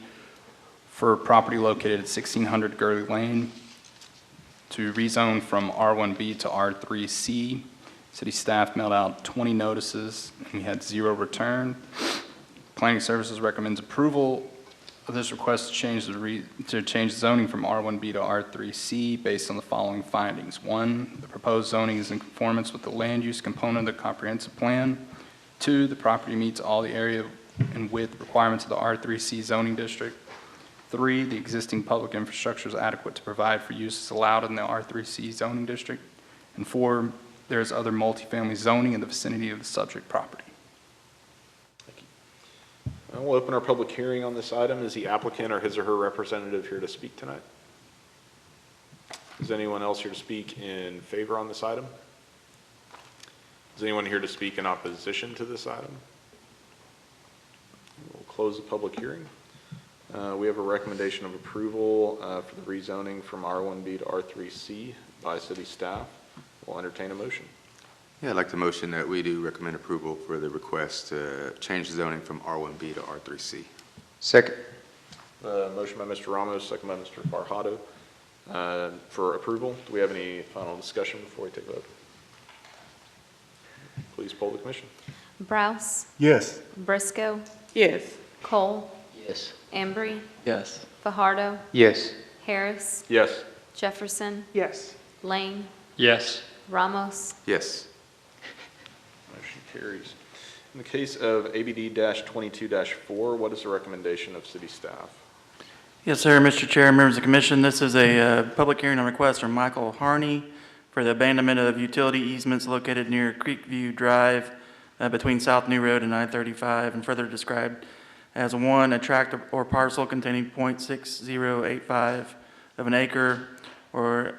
for property located at 1600 Gurley Lane to rezone from R1B to R3C. City staff mailed out 20 notices and we had 0 returned. Planning Services recommends approval of this request to change zoning from R1B to R3C based on the following findings. 1, the proposed zoning is in conformance with the land use component of the comprehensive plan. 2, the property meets all the area and width requirements of the R3C zoning district. 3, the existing public infrastructure is adequate to provide for uses allowed in the R3C zoning district. And 4, there is other multifamily zoning in the vicinity of the subject property. We'll open our public hearing on this item. Is the applicant or his or her representative here to speak tonight? Is anyone else here to speak in favor on this item? Is anyone here to speak in opposition to this item? We'll close the public hearing. We have a recommendation of approval for the rezoning from R1B to R3C by city staff. We'll entertain a motion. Yeah, I'd like to motion that we do recommend approval for the request to change the zoning from R1B to R3C. Second. Motion by Mr. Ramos, second by Mr. Farhado for approval. Do we have any final discussion before we take a vote? Please poll the commission. Browse. Yes. Briscoe. Yes. Cole. Yes. Embry. Yes. Fajardo. Yes. Harris. Yes. Jefferson. Yes. Lane. Yes. Ramos. Yes. Motion carries. In the case of ABD-22-4, what is the recommendation of city staff? Yes, sir, Mr. Chair, members of the commission, this is a public hearing on request from Michael Harney for the abandonment of utility easements located near Creekview Drive between South New Road and I-35, and further described as 1, a tract or parcel containing .6085 of an acre or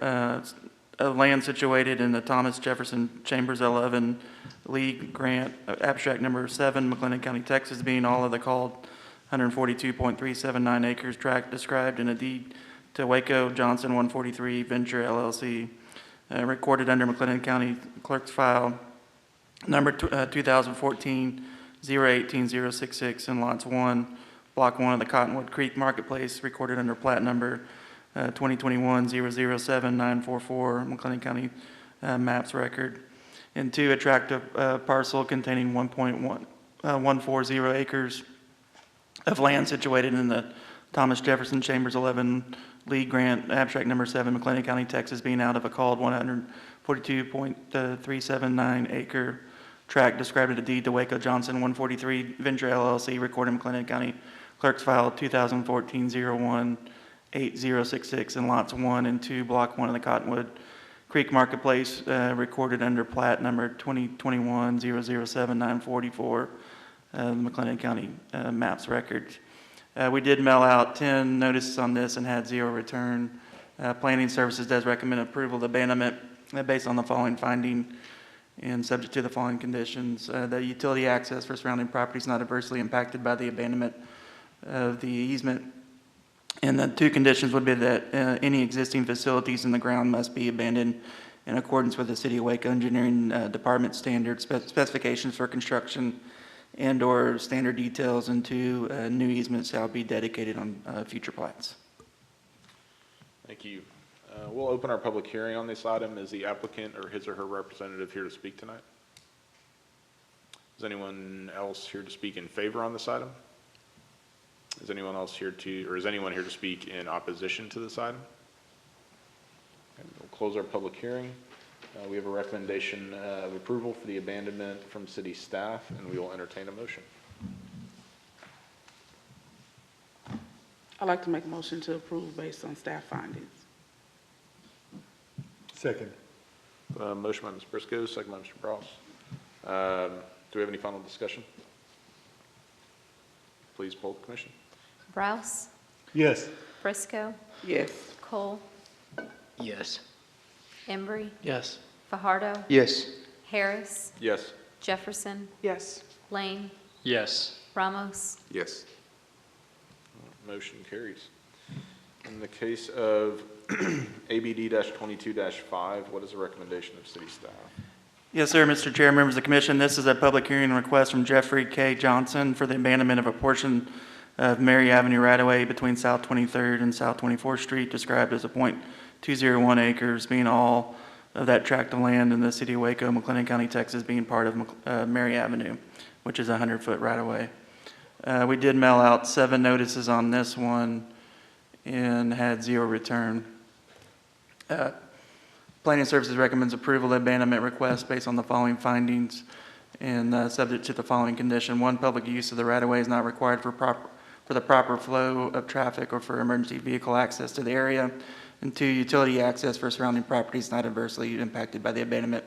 of land situated in the Thomas Jefferson Chambers 11 League Grant, abstract number 7, McLennan County, Texas, being all of the called 142.379 acres tract described in a deed to Waco Johnson 143 Venture LLC, recorded under McLennan County Clerk's File number 2014-018-066 in lots 1, block 1 of the Cottonwood Creek Marketplace, recorded under plat number 2021-007-944 McLennan County maps record, and 2, a tract of parcel containing 1.140 acres of land situated in the Thomas Jefferson Chambers 11 League Grant, abstract number 7, McLennan County, Texas, being out of a called 142.379 acre tract described in a deed to Waco Johnson 143 Venture LLC, recorded in McLennan County Clerk's File 2014-01-8066 in lots 1 and 2, block 1 of the Cottonwood Creek Marketplace, recorded under plat number 2021-007-944, McLennan County maps records. We did mail out 10 notices on this and had 0 return. Planning Services does recommend approval of abandonment based on the following finding and subject to the following conditions. The utility access for surrounding properties not adversely impacted by the abandonment of the easement. And the 2 conditions would be that any existing facilities in the ground must be abandoned in accordance with the City of Waco Engineering Department standards, specifications for construction and/or standard details, and 2, new easements shall be dedicated on future plats. Thank you. We'll open our public hearing on this item. Is the applicant or his or her representative here to speak tonight? Is anyone else here to speak in favor on this item? Is anyone else here to, or is anyone here to speak in opposition to this item? Okay, we'll close our public hearing. We have a recommendation of approval for the abandonment from city staff, and we will entertain a motion. I'd like to make a motion to approve based on staff findings. Second. Motion by Ms. Briscoe, second by Mr. Browse. Do we have any final discussion? Please poll the commission. Browse. Yes. Briscoe. Yes. Cole. Yes. Embry. Yes. Fajardo. Yes. Harris. Yes. Jefferson. Yes. Lane. Yes. Ramos. Yes. Motion carries. In the case of ABD-22-5, what is the recommendation of city staff? Yes, sir, Mr. Chair, members of the commission, this is a public hearing request from Jeffrey K. Johnson for the abandonment of a portion of Mary Avenue right-of-way between South 23rd and South 24th Street, described as a .201 acres, being all of that tract of land in the city of Waco, McLennan County, Texas, being part of Mary Avenue, which is a 100-foot right-of-way. We did mail out 7 notices on this one and had 0 return. Planning Services recommends approval of the abandonment request based on the following findings and subject to the following condition. 1, public use of the right-of-way is not required for the proper flow of traffic or for emergency vehicle access to the area. And 2, utility access for surrounding properties not adversely impacted by the abandonment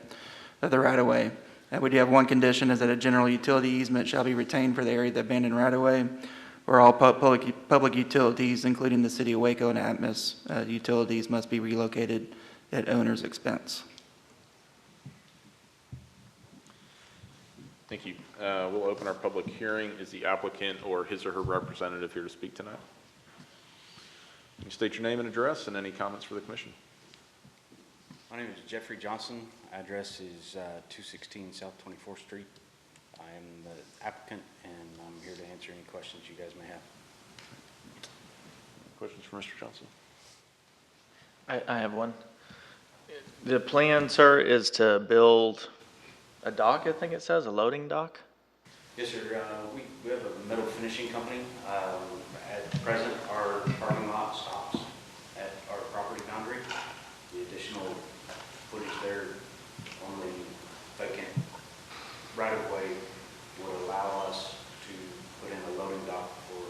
of the right-of-way. We do have 1 condition, is that a general utility easement shall be retained for the area of the abandoned right-of-way, where all public utilities, including the city of Waco and Atmos utilities, must be relocated at owner's expense. Thank you. We'll open our public hearing. Is the applicant or his or her representative here to speak tonight? Can you state your name and address and any comments for the commission? My name is Jeffrey Johnson. Address is 216 South 24th Street. I am the applicant, and I'm here to answer any questions you guys may have. Questions for Mr. Johnson? I have one. The plan, sir, is to build a dock, I think it says, a loading dock? Yes, sir. We have a metal finishing company. At present, our parking lot stops at our property boundary. The additional footage there on the vacant right-of-way would allow us to put in a loading dock for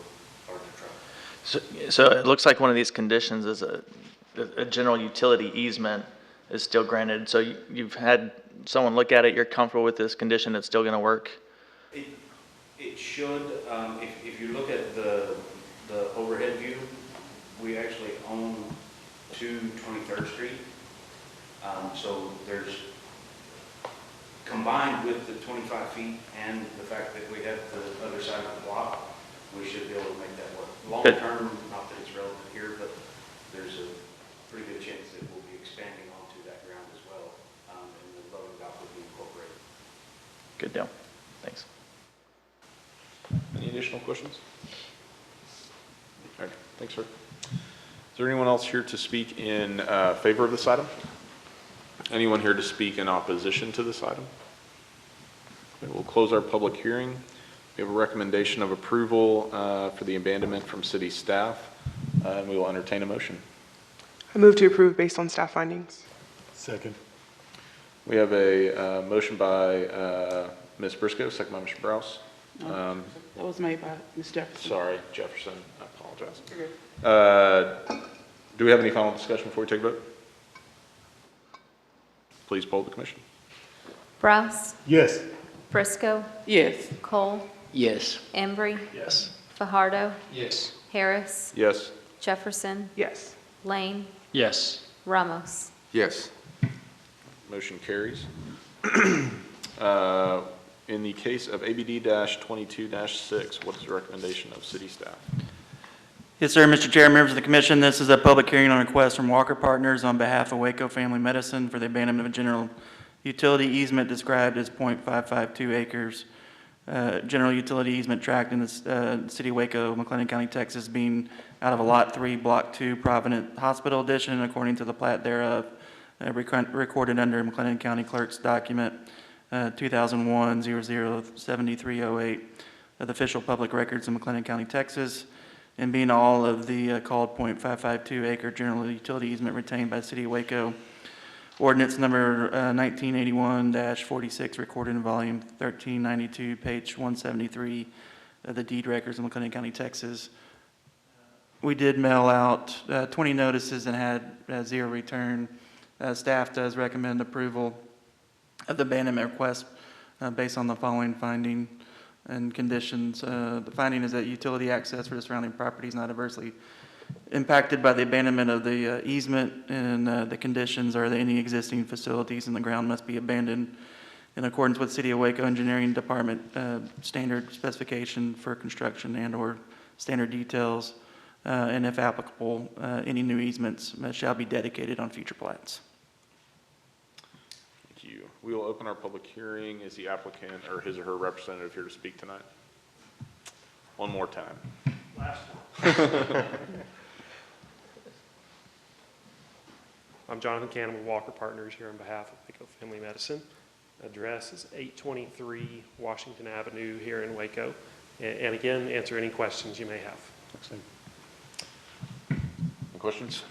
larger trucks. So it looks like one of these conditions is a general utility easement is still granted. So you've had someone look at it, you're comfortable with this condition, it's still gonna work? It should, if you look at the overhead view, we actually own 23rd Street. So there's, combined with the 25 feet and the fact that we have the other side of the block, we should be able to make that work. Long term, not that it's relevant here, but there's a pretty good chance that we'll be expanding onto that ground as well, and the loading dock will be incorporated. Good deal. Thanks. Any additional questions? All right, thanks, sir. Is there anyone else here to speak in favor of this item? Anyone here to speak in opposition to this item? Okay, we'll close our public hearing. We have a recommendation of approval for the abandonment from city staff, and we will entertain a motion. I move to approve based on staff findings. Second. We have a motion by Ms. Briscoe, second by Mr. Browse. That was made by Ms. Jefferson. Sorry, Jefferson, I apologize. Okay. Do we have any final discussion before we take a vote? Please poll the commission. Browse? Yes. Briscoe? Yes. Cole? Yes. Embry? Yes. Fajardo? Yes. Harris? Yes. Jefferson? Yes. Lane? Yes. Ramos? Yes. Motion carries. In the case of ABD-22-6, what is the recommendation of city staff? Yes, sir. Mr. Chair, members of the commission, this is a public hearing on request from Walker Partners on behalf of Waco Family Medicine for the abandonment of a general utility easement described as .552 acres. General utility easement tract in the city of Waco, McLennan County, Texas, being out of a Lot 3, Block 2, Provident Hospital Addition, according to the plat thereof, recorded under McLennan County Clerk's document 2001-007308 of the official public records in McLennan County, Texas, and being all of the called .552 acre general utility easement retained by the city of Waco. Ordinance number 1981-46 recorded in volume 1392, page 173 of the deed records in McLennan County, Texas. We did mail out 20 notices and had 0 return. Staff does recommend approval of the abandonment request based on the following finding and conditions. The finding is that utility access for the surrounding property is not adversely impacted by the abandonment of the easement, and the conditions are that any existing facilities in the ground must be abandoned in accordance with City of Waco Engineering Department standard specification for construction and/or standard details, and if applicable, any new easements shall be dedicated on future plats. Thank you. We will open our public hearing. Is the applicant or his or her representative here to speak tonight? One more time. Last one. I'm Jonathan Cannon with Walker Partners here on behalf of Waco Family Medicine. Address is 823 Washington Avenue here in Waco. And again, answer any questions you may have. Excellent. Any questions?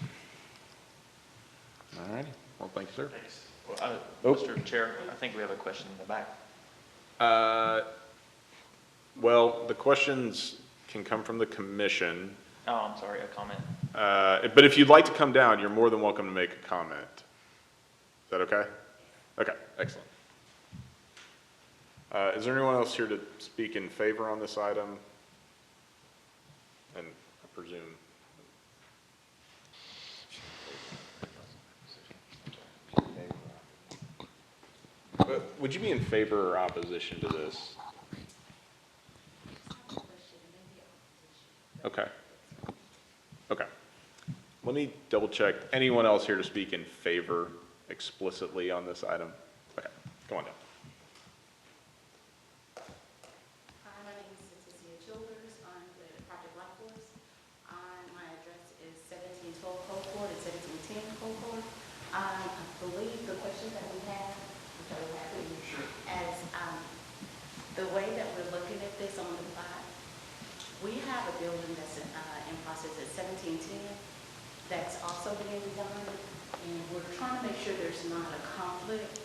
All righty. Well, thank you, sir. Thanks. Well, Oh. Mr. Chair, I think we have a question in the back. Well, the questions can come from the commission. Oh, I'm sorry, a comment. But if you'd like to come down, you're more than welcome to make a comment. Is that okay? Okay, excellent. Is there anyone else here to speak in favor on this item? And I presume. Would you be in favor or opposition to this? Okay. Okay. Let me double check. Anyone else here to speak in favor explicitly on this item? Okay, come on down. Hi, my name is Cecilia Childers. I'm with Project Life Force. My address is 1712 Cold Court and 1710 Cold Court. I believe the question that we have, which I will have to, as the way that we're looking at this on the plot, we have a building that's in process at 1710 that's also being designed, and we're trying to make sure there's not a conflict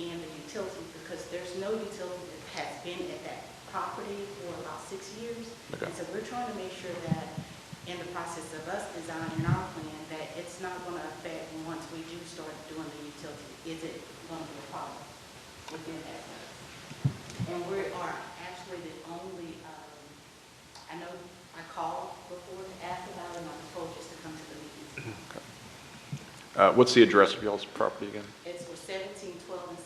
in the utilities, because there's no utility that has been at that property for about 6 years. Okay. And so we're trying to make sure that in the process of us designing our plan, that it's not going to affect once we do start doing the utility. Is it going to be a problem within that? And we are actually the only, I know I called before to ask about it, and I was told just to come to the meeting. What's the address of y'all's property again? It's for 1712 and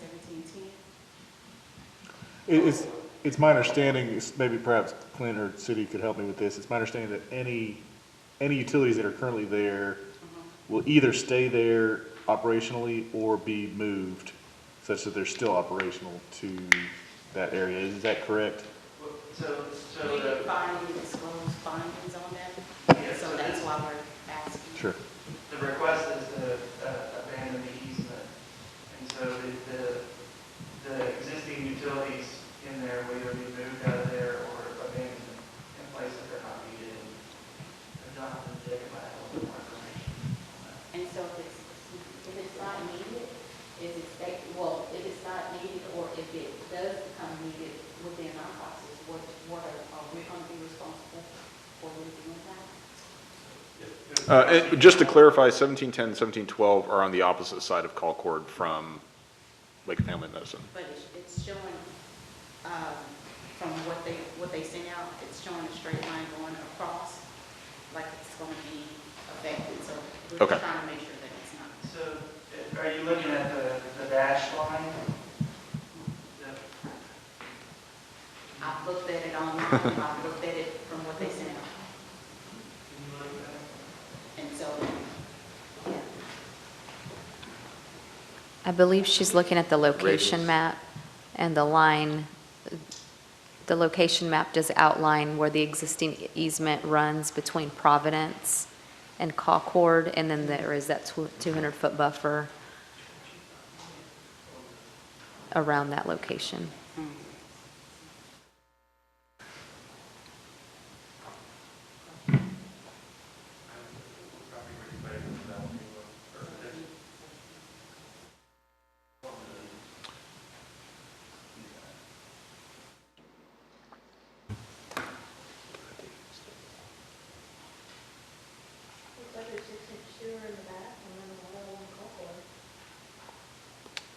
1710. It's my understanding, maybe perhaps Clint or city could help me with this, it's my understanding that any utilities that are currently there will either stay there operationally or be moved such that they're still operational to that area. Is that correct? So We did find any disclosed findings on that, so that's why we're asking. Sure. the request is to abandon the easement. And so the existing utilities in there will either be moved out of there or abandoned in places that are not needed. And Jonathan and Jacob might have a little more information on that. And so if it's not needed, if it's not needed, or if it does become needed within our process, what are we going to be responsible for redoing that? Just to clarify, 1710, 1712 are on the opposite side of Colcord from Lake Family Medicine. But it's showing, from what they sent out, it's showing a straight line going across, like it's going to be affected. So we're Okay. trying to make sure that it's not. So are you looking at the dash line? I've looked at it online, and I've looked at it from what they sent out. And so, yeah. I believe she's looking at the location map, and the location map does outline where the existing easement runs between Providence and Concord, and then there is that 200-foot buffer around that location.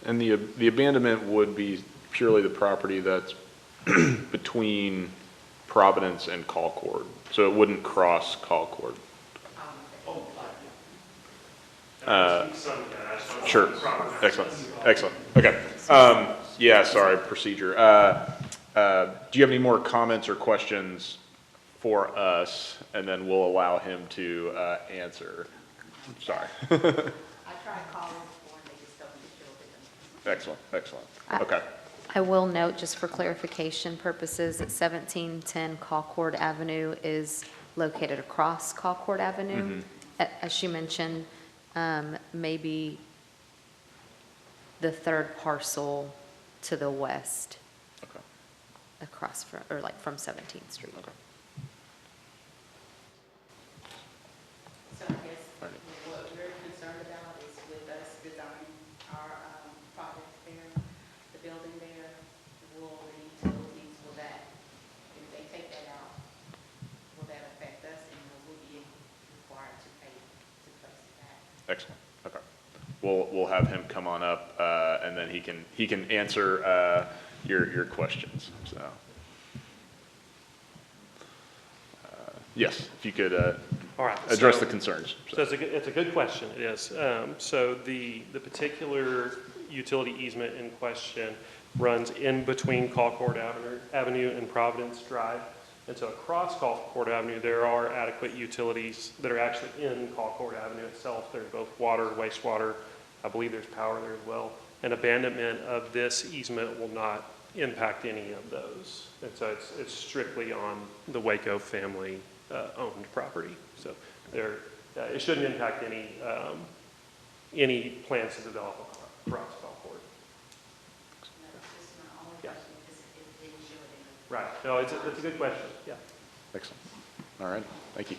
And the abandonment would be purely the property that's between Providence and Colcord. So it wouldn't cross Colcord. Sure. Excellent. Excellent. Okay. Yeah, sorry, procedure. Do you have any more comments or questions for us? And then we'll allow him to answer. Sorry. I tried calling before, and they just don't get filled in. Excellent. Excellent. Okay. I will note, just for clarification purposes, that 1710 Concord Avenue is located across Concord Avenue. As she mentioned, maybe the third parcel to the west. Okay. Across from, or like from 17th Street. Okay. So I guess what we're concerned about is with us designing our project there, the building there, will the utilities, will that, if they take that out, will that affect us, and will we be required to pay to place it back? Excellent. Okay. We'll have him come on up, and then he can answer your questions. So, yes, if you could All right, address so- the concerns. So it's a good question, it is. So the particular utility easement in question runs in between Concord Avenue and Providence Drive. And so across Concord Avenue, there are adequate utilities that are actually in Concord Avenue itself. They're both water, wastewater, I believe there's power there as well. And abandonment of this easement will not impact any of those. And so it's strictly on the Waco family owned property. So there, it shouldn't impact any plans to develop across golf court. Yeah. Right. No, that's a good question. Yeah. Excellent. All right, thank you.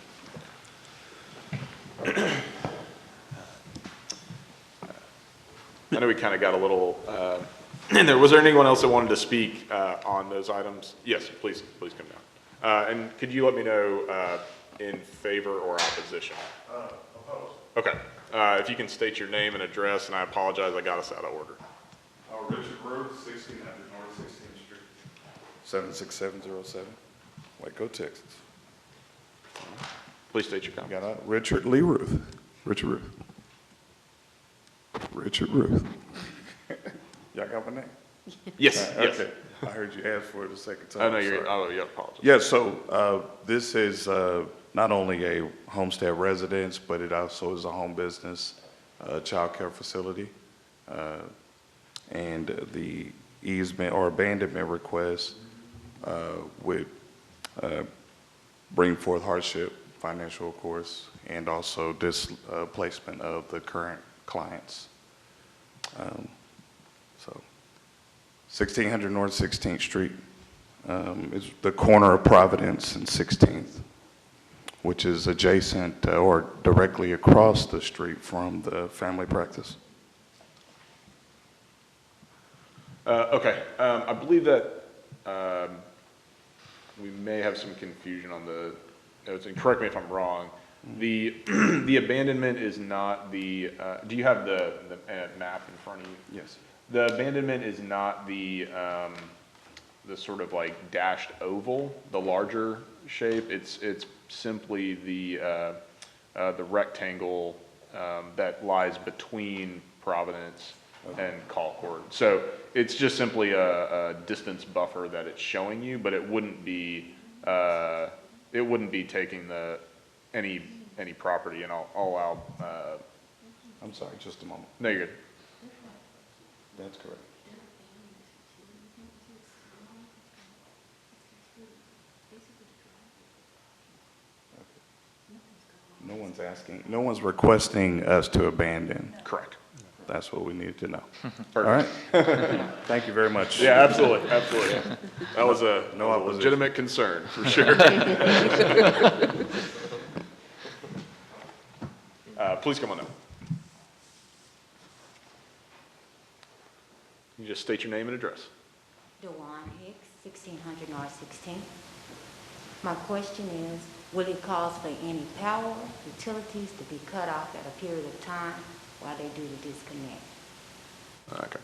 I know we kind of got a little in there. Was there anyone else that wanted to speak on those items? Yes, please come down. And could you let me know in favor or opposition? Opposed. Okay. If you can state your name and address, and I apologize, I got us out of order. Richard Ruth, 1600 North 16th Street. 76707, Waco, Texas. Please state your comment. Got Richard Lee Ruth. Richard Ruth. Richard Ruth. Y'all got my name? Yes. Yes. Okay. I heard you ask for it a second time. Oh, no, you're, oh, yeah, apologize. Yeah, so this is not only a homestead residence, but it also is a home business, child care facility. And the easement or abandonment request would bring forth hardship, financial, of course, and also displacement of the current clients. So 1600 North 16th Street is the corner of Providence and 16th, which is adjacent or directly across the street from the family practice. Okay, I believe that we may have some confusion on the notes, and correct me if I'm wrong. The the abandonment is not the. Do you have the map in front of you? Yes. The abandonment is not the sort of like dashed oval, the larger shape. It's simply the rectangle that lies between Providence and Colcord. So it's just simply a distance buffer that it's showing you, but it wouldn't be taking any property, and I'll allow. I'm sorry, just a moment. No, you're good. That's correct. No one's asking, no one's requesting us to abandon. Correct. That's what we needed to know. All Perfect. right. Thank you very much. Yeah, absolutely, absolutely. That was a legitimate concern, for sure. Please come on up. You just state your name and address. Dewan Hicks, 1600 North 16th. My question is, will it cause for any power, utilities to be cut off at a period of time while they do the disconnect? Okay.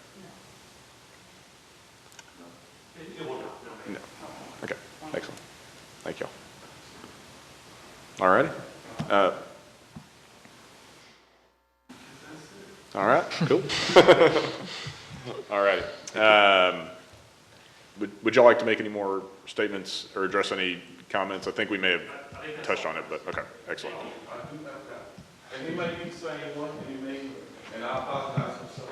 It will not, no. No. Okay, excellent. Thank you all. All righty. All right, cool. All righty. Would y'all like to make any more statements or address any comments? I think we may have touched on it, but okay, excellent. And he may be saying one, and he may, and I apologize, so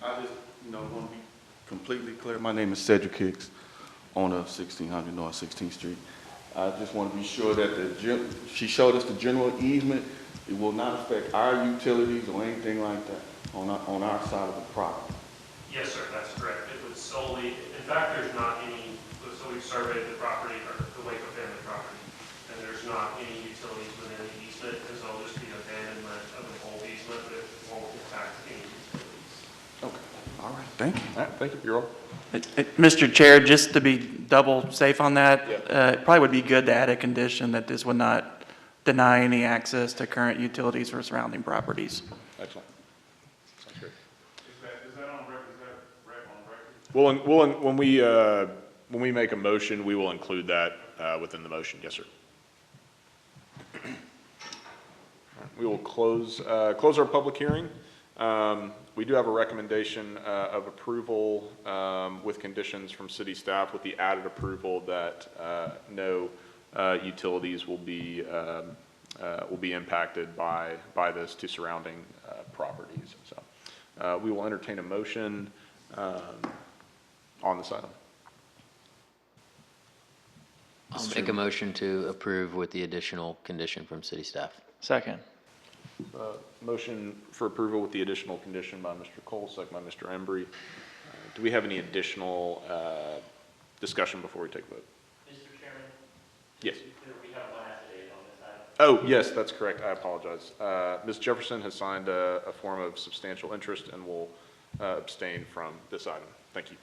I just, want to be completely clear. My name is Cedric Hicks, owner of 1600 North 16th Street. I just want to be sure that she showed us the general easement. It will not affect our utilities or anything like that on our side of the property. Yes, sir, that's correct. It would solely, in fact, there's not any, so we've surveyed the property, or the Waco family property, and there's not any utilities within the easement, because it'll just be abandonment of the whole easement, but it won't impact any utilities. Okay, all right, thank you. All right, thank you, you're all. Mr. Chair, just to be double safe on that, it probably would be good to add a condition that this would not deny any access to current utilities or surrounding properties. Excellent. Sounds great. Is that on record? Is that right on record? When we make a motion, we will include that within the motion. Yes, sir. We will close our public hearing. We do have a recommendation of approval with conditions from city staff, with the added approval that no utilities will be impacted by this to surrounding properties. So We will entertain a motion on this item. I'll make a motion to approve with the additional condition from city staff. Second. Motion for approval with the additional condition by Mr. Cole, second by Mr. Embry. Do we have any additional discussion before we take a vote? Mr. Chairman? Yes. We have one affidavit on this item. Oh, yes, that's correct. I apologize. Ms. Jefferson has signed a form of substantial interest and will abstain from this item. Thank you.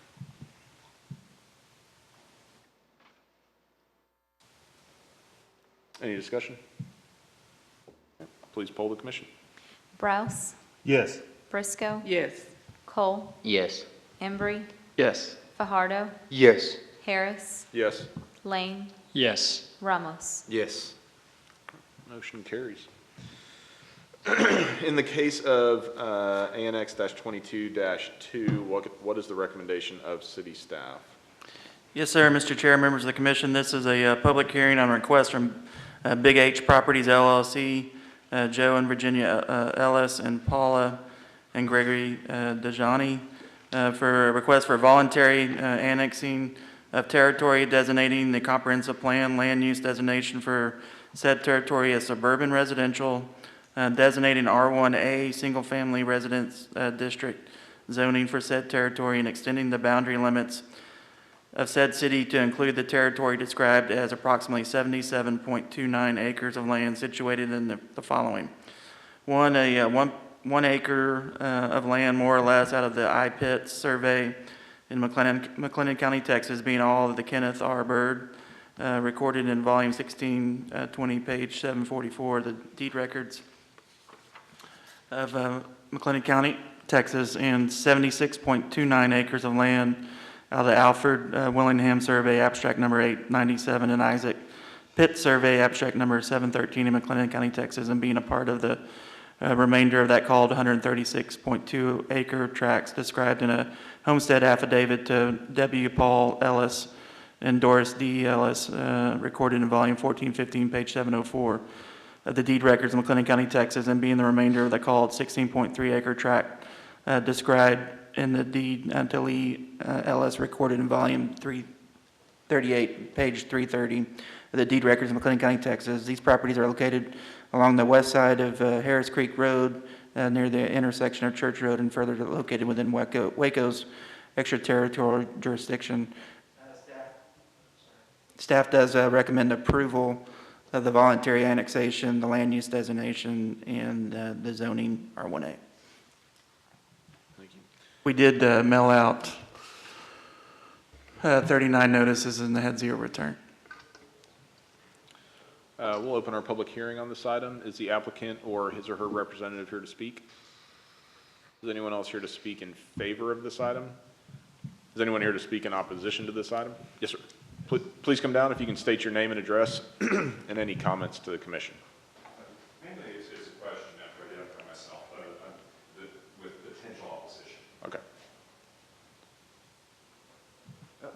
Any discussion? Please poll the commission. Brous? Yes. Briscoe? Yes. Cole? Yes. Embry? Yes. Fajardo? Yes. Harris? Yes. Lane? Yes. Ramos? Yes. Motion carries. In the case of ANX-22-2, what is the recommendation of city staff? Yes, sir, Mr. Chair, members of the commission, this is a public hearing on a request from Big H Properties LLC, Joe and Virginia Ellis and Paula and Gregory Dejani, for a request for voluntary annexing of territory, designating the comprehensive plan land use designation for said territory as suburban residential, designating R1A single-family residence district zoning for said territory, and extending the boundary limits of said city to include the territory described as approximately 77.29 acres of land situated in the following. One acre of land more or less out of the IPIT survey in McLennan County, Texas, being all of the Kenneth R. Byrd, recorded in volume 1620, page 744, the deed records of McLennan County, Texas, and 76.29 acres of land out of the Alfred Willingham Survey, abstract number 897, and Isaac Pitt Survey, abstract number 713 in McLennan County, Texas, and being a part of the remainder of that called 136.2 acre tracts described in a homestead affidavit to W. Paul Ellis and Doris D. Ellis, recorded in volume 1415, page 704 of the deed records of McLennan County, Texas, and being the remainder of the called 16.3 acre tract described in the deed to Lee Ellis, recorded in volume 338, page 330 of the deed records of McLennan County, Texas. These properties are located along the west side of Harris Creek Road, near the intersection of Church Road, and further located within Waco's extraterritorial jurisdiction. Staff does recommend approval of the voluntary annexation, the land use designation, and the zoning R1A. Thank you. We did mail out 39 notices and they had 0 return. We'll open our public hearing on this item. Is the applicant or his or her representative here to speak? Is anyone else here to speak in favor of this item? Is anyone here to speak in opposition to this item? Yes, sir. Please come down if you can state your name and address and any comments to the commission. Mainly it's a question I've identified myself, with potential opposition. Okay.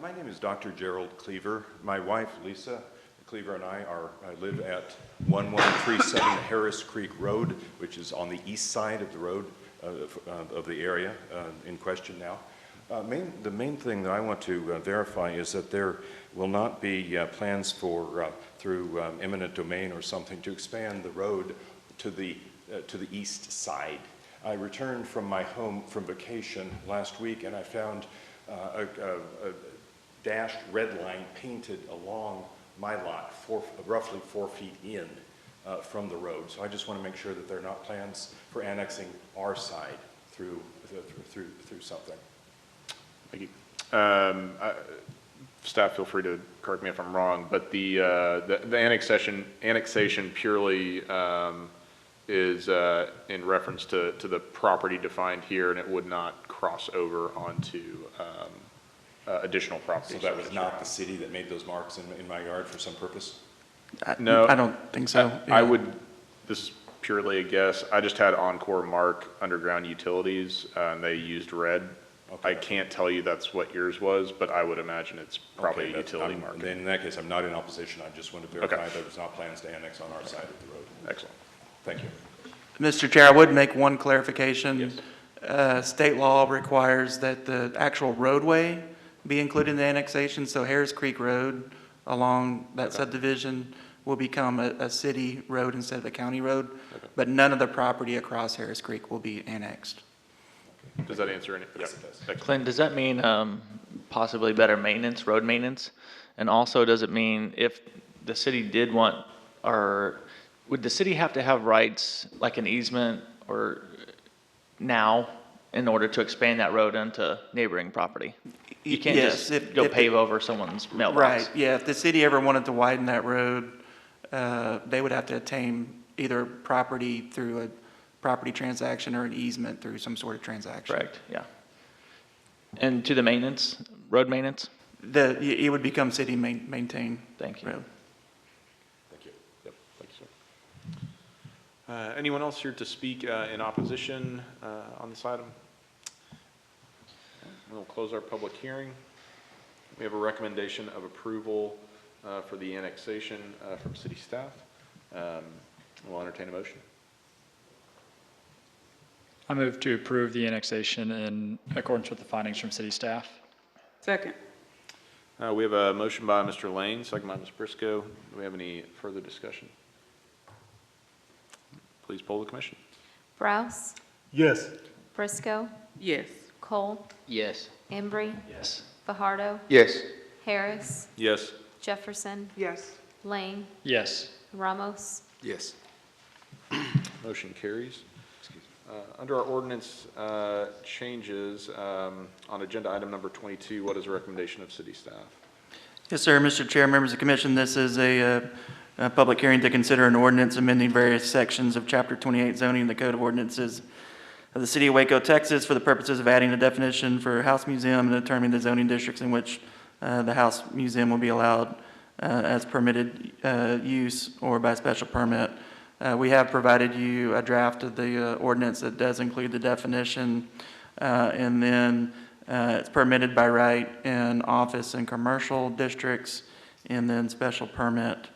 My name is Dr. Gerald Cleaver. My wife, Lisa Cleaver, and I live at 1137 Harris Creek Road, which is on the east side of the road of the area in question now. The main thing that I want to verify is that there will not be plans for through eminent domain or something to expand the road to the east side. I returned from my home from vacation last week, and I found a dashed red line painted along my lot, roughly 4 feet in from the road. So I just want to make sure that there are not plans for annexing our side through something. Thank you. Staff, feel free to correct me if I'm wrong, but the annexation purely is in reference to the property defined here, and it would not cross over onto additional property. So that was not the city that made those marks in my yard for some purpose? No, I don't think so. I would, this is purely a guess, I just had Encore mark underground utilities, and they used red. Okay. I can't tell you that's what yours was, but I would imagine it's probably a utility mark. Then in that case, I'm not in opposition. I just want to verify that there's not plans to annex on our side of the road. Excellent. Thank you. Mr. Chair, I would make one clarification. Yes. state law requires that the actual roadway be included in the annexation, so Harris Creek Road along that subdivision will become a city road instead of a county road, but none of the property across Harris Creek will be annexed. Does that answer any? Yes, it does. Excellent. Clint, does that mean possibly better maintenance, road maintenance? And also, does it mean if the city did want, or would the city have to have rights, like an easement or now, in order to expand that road into neighboring property? You can't Yes, just go pave over someone's mailbox. Right, yeah, if the city ever wanted to widen that road, they would have to attain either property through a property transaction or an easement through some sort of transaction. Correct, yeah. And to the maintenance, road maintenance? It would become city maintained. Thank you. road. Thank you. Yep, thank you, sir. Anyone else here to speak in opposition on this item? We'll close our public hearing. We have a recommendation of approval for the annexation from city staff. We'll entertain a motion. I move to approve the annexation in accordance with the findings from city staff. Second. We have a motion by Mr. Lane, second by Ms. Briscoe. Do we have any further discussion? Please poll the commission. Browse, Yes. Briscoe, Yes. Cole, Yes. Embry, Yes. Fajardo, Yes. Harris, Yes. Jefferson, Yes. Lane, Yes. Ramos. Yes. Motion carries. Under our ordinance changes, on agenda item number 22, what is the recommendation of city staff? Yes, sir, Mr. Chair, members of the commission, this is a public hearing to consider an ordinance amending various sections of Chapter 28 zoning in the Code of Ordinances of the City of Waco, Texas, for the purposes of adding a definition for house museum and determining the zoning districts in which the house museum will be allowed as permitted use or by special permit. We have provided you a draft of the ordinance that does include the definition, and then it's permitted by right in office and commercial districts, and then special permit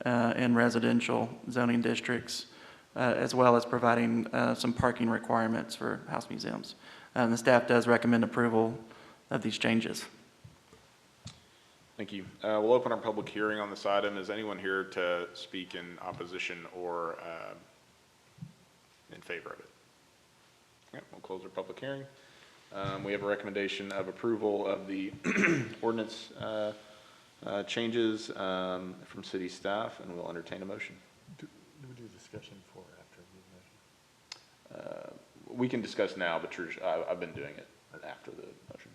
in residential zoning districts, as well as providing some parking requirements for house museums. The staff does recommend approval of these changes. Thank you. We'll open our public hearing on this item. Is anyone here to speak in opposition or in favor of it? Okay, we'll close our public hearing. We have a recommendation of approval of the ordinance changes from city staff, and we'll entertain a motion. Do we do discussion before or after the motion? We can discuss now, but I've been doing it after the motion.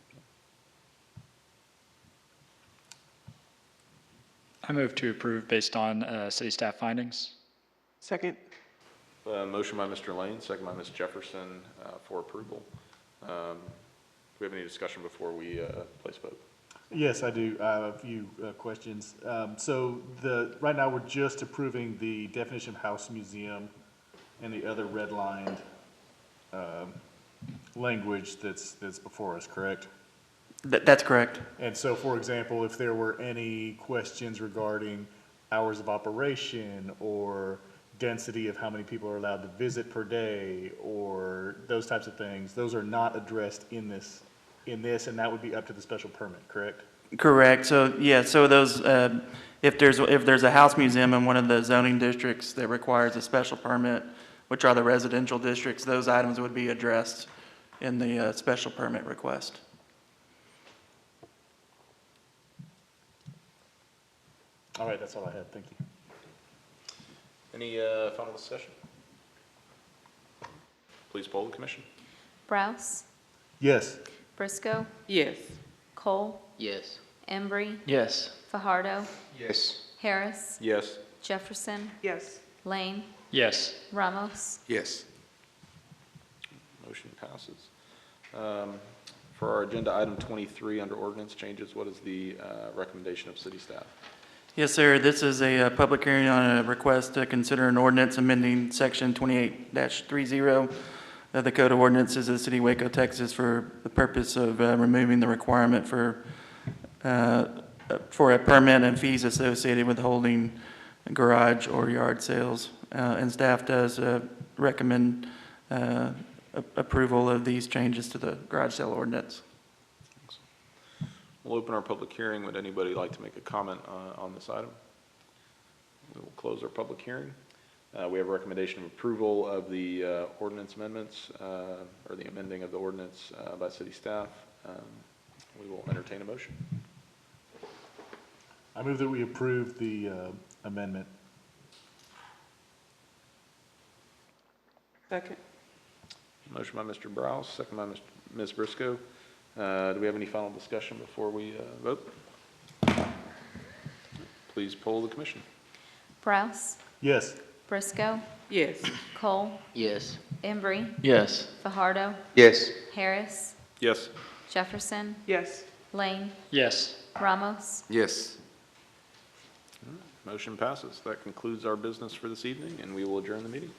I move to approve based on city staff findings. Second. Motion by Mr. Lane, second by Ms. Jefferson for approval. Do we have any discussion before we place vote? Yes, I do. I have a few questions. So right now, we're just approving the definition of house museum and the other redlined language that's before us, correct? That's correct. And so, for example, if there were any questions regarding hours of operation or density of how many people are allowed to visit per day or those types of things, those are not addressed in this, and that would be up to the special permit, correct? Correct. So, yeah, so those, if there's a house museum in one of the zoning districts that requires a special permit, which are the residential districts, those items would be addressed in the special permit request. All right, that's all I had. Thank you. Any final discussion? Please poll the commission. Browse, Yes. Briscoe, Yes. Cole, Yes. Embry, Yes. Fajardo, Yes. Harris, Yes. Jefferson, Yes. Lane, Yes. Ramos. Yes. Motion passes. For our agenda item 23 under ordinance changes, what is the recommendation of city staff? Yes, sir. This is a public hearing on a request to consider an ordinance amending section 28-30 of the Code of Ordinances of the City of Waco, Texas, for the purpose of removing the requirement for a permit and fees associated with holding garage or yard sales. And staff does recommend approval of these changes to the garage sale ordinance. We'll open our public hearing. Would anybody like to make a comment on this item? We will close our public hearing. We have a recommendation of approval of the ordinance amendments, or the amending of the ordinance by city staff. We will entertain a motion. I move that we approve the amendment. Second. Motion by Mr. Browse, second by Ms. Briscoe. Do we have any final discussion before we vote? Please poll the commission. Browse, Yes. Briscoe, Yes. Cole, Yes. Embry, Yes. Fajardo, Yes. Harris, Yes. Jefferson, Yes. Lane, Yes. Ramos. Yes. Motion passes. That concludes our business for this evening, and we will adjourn the meeting.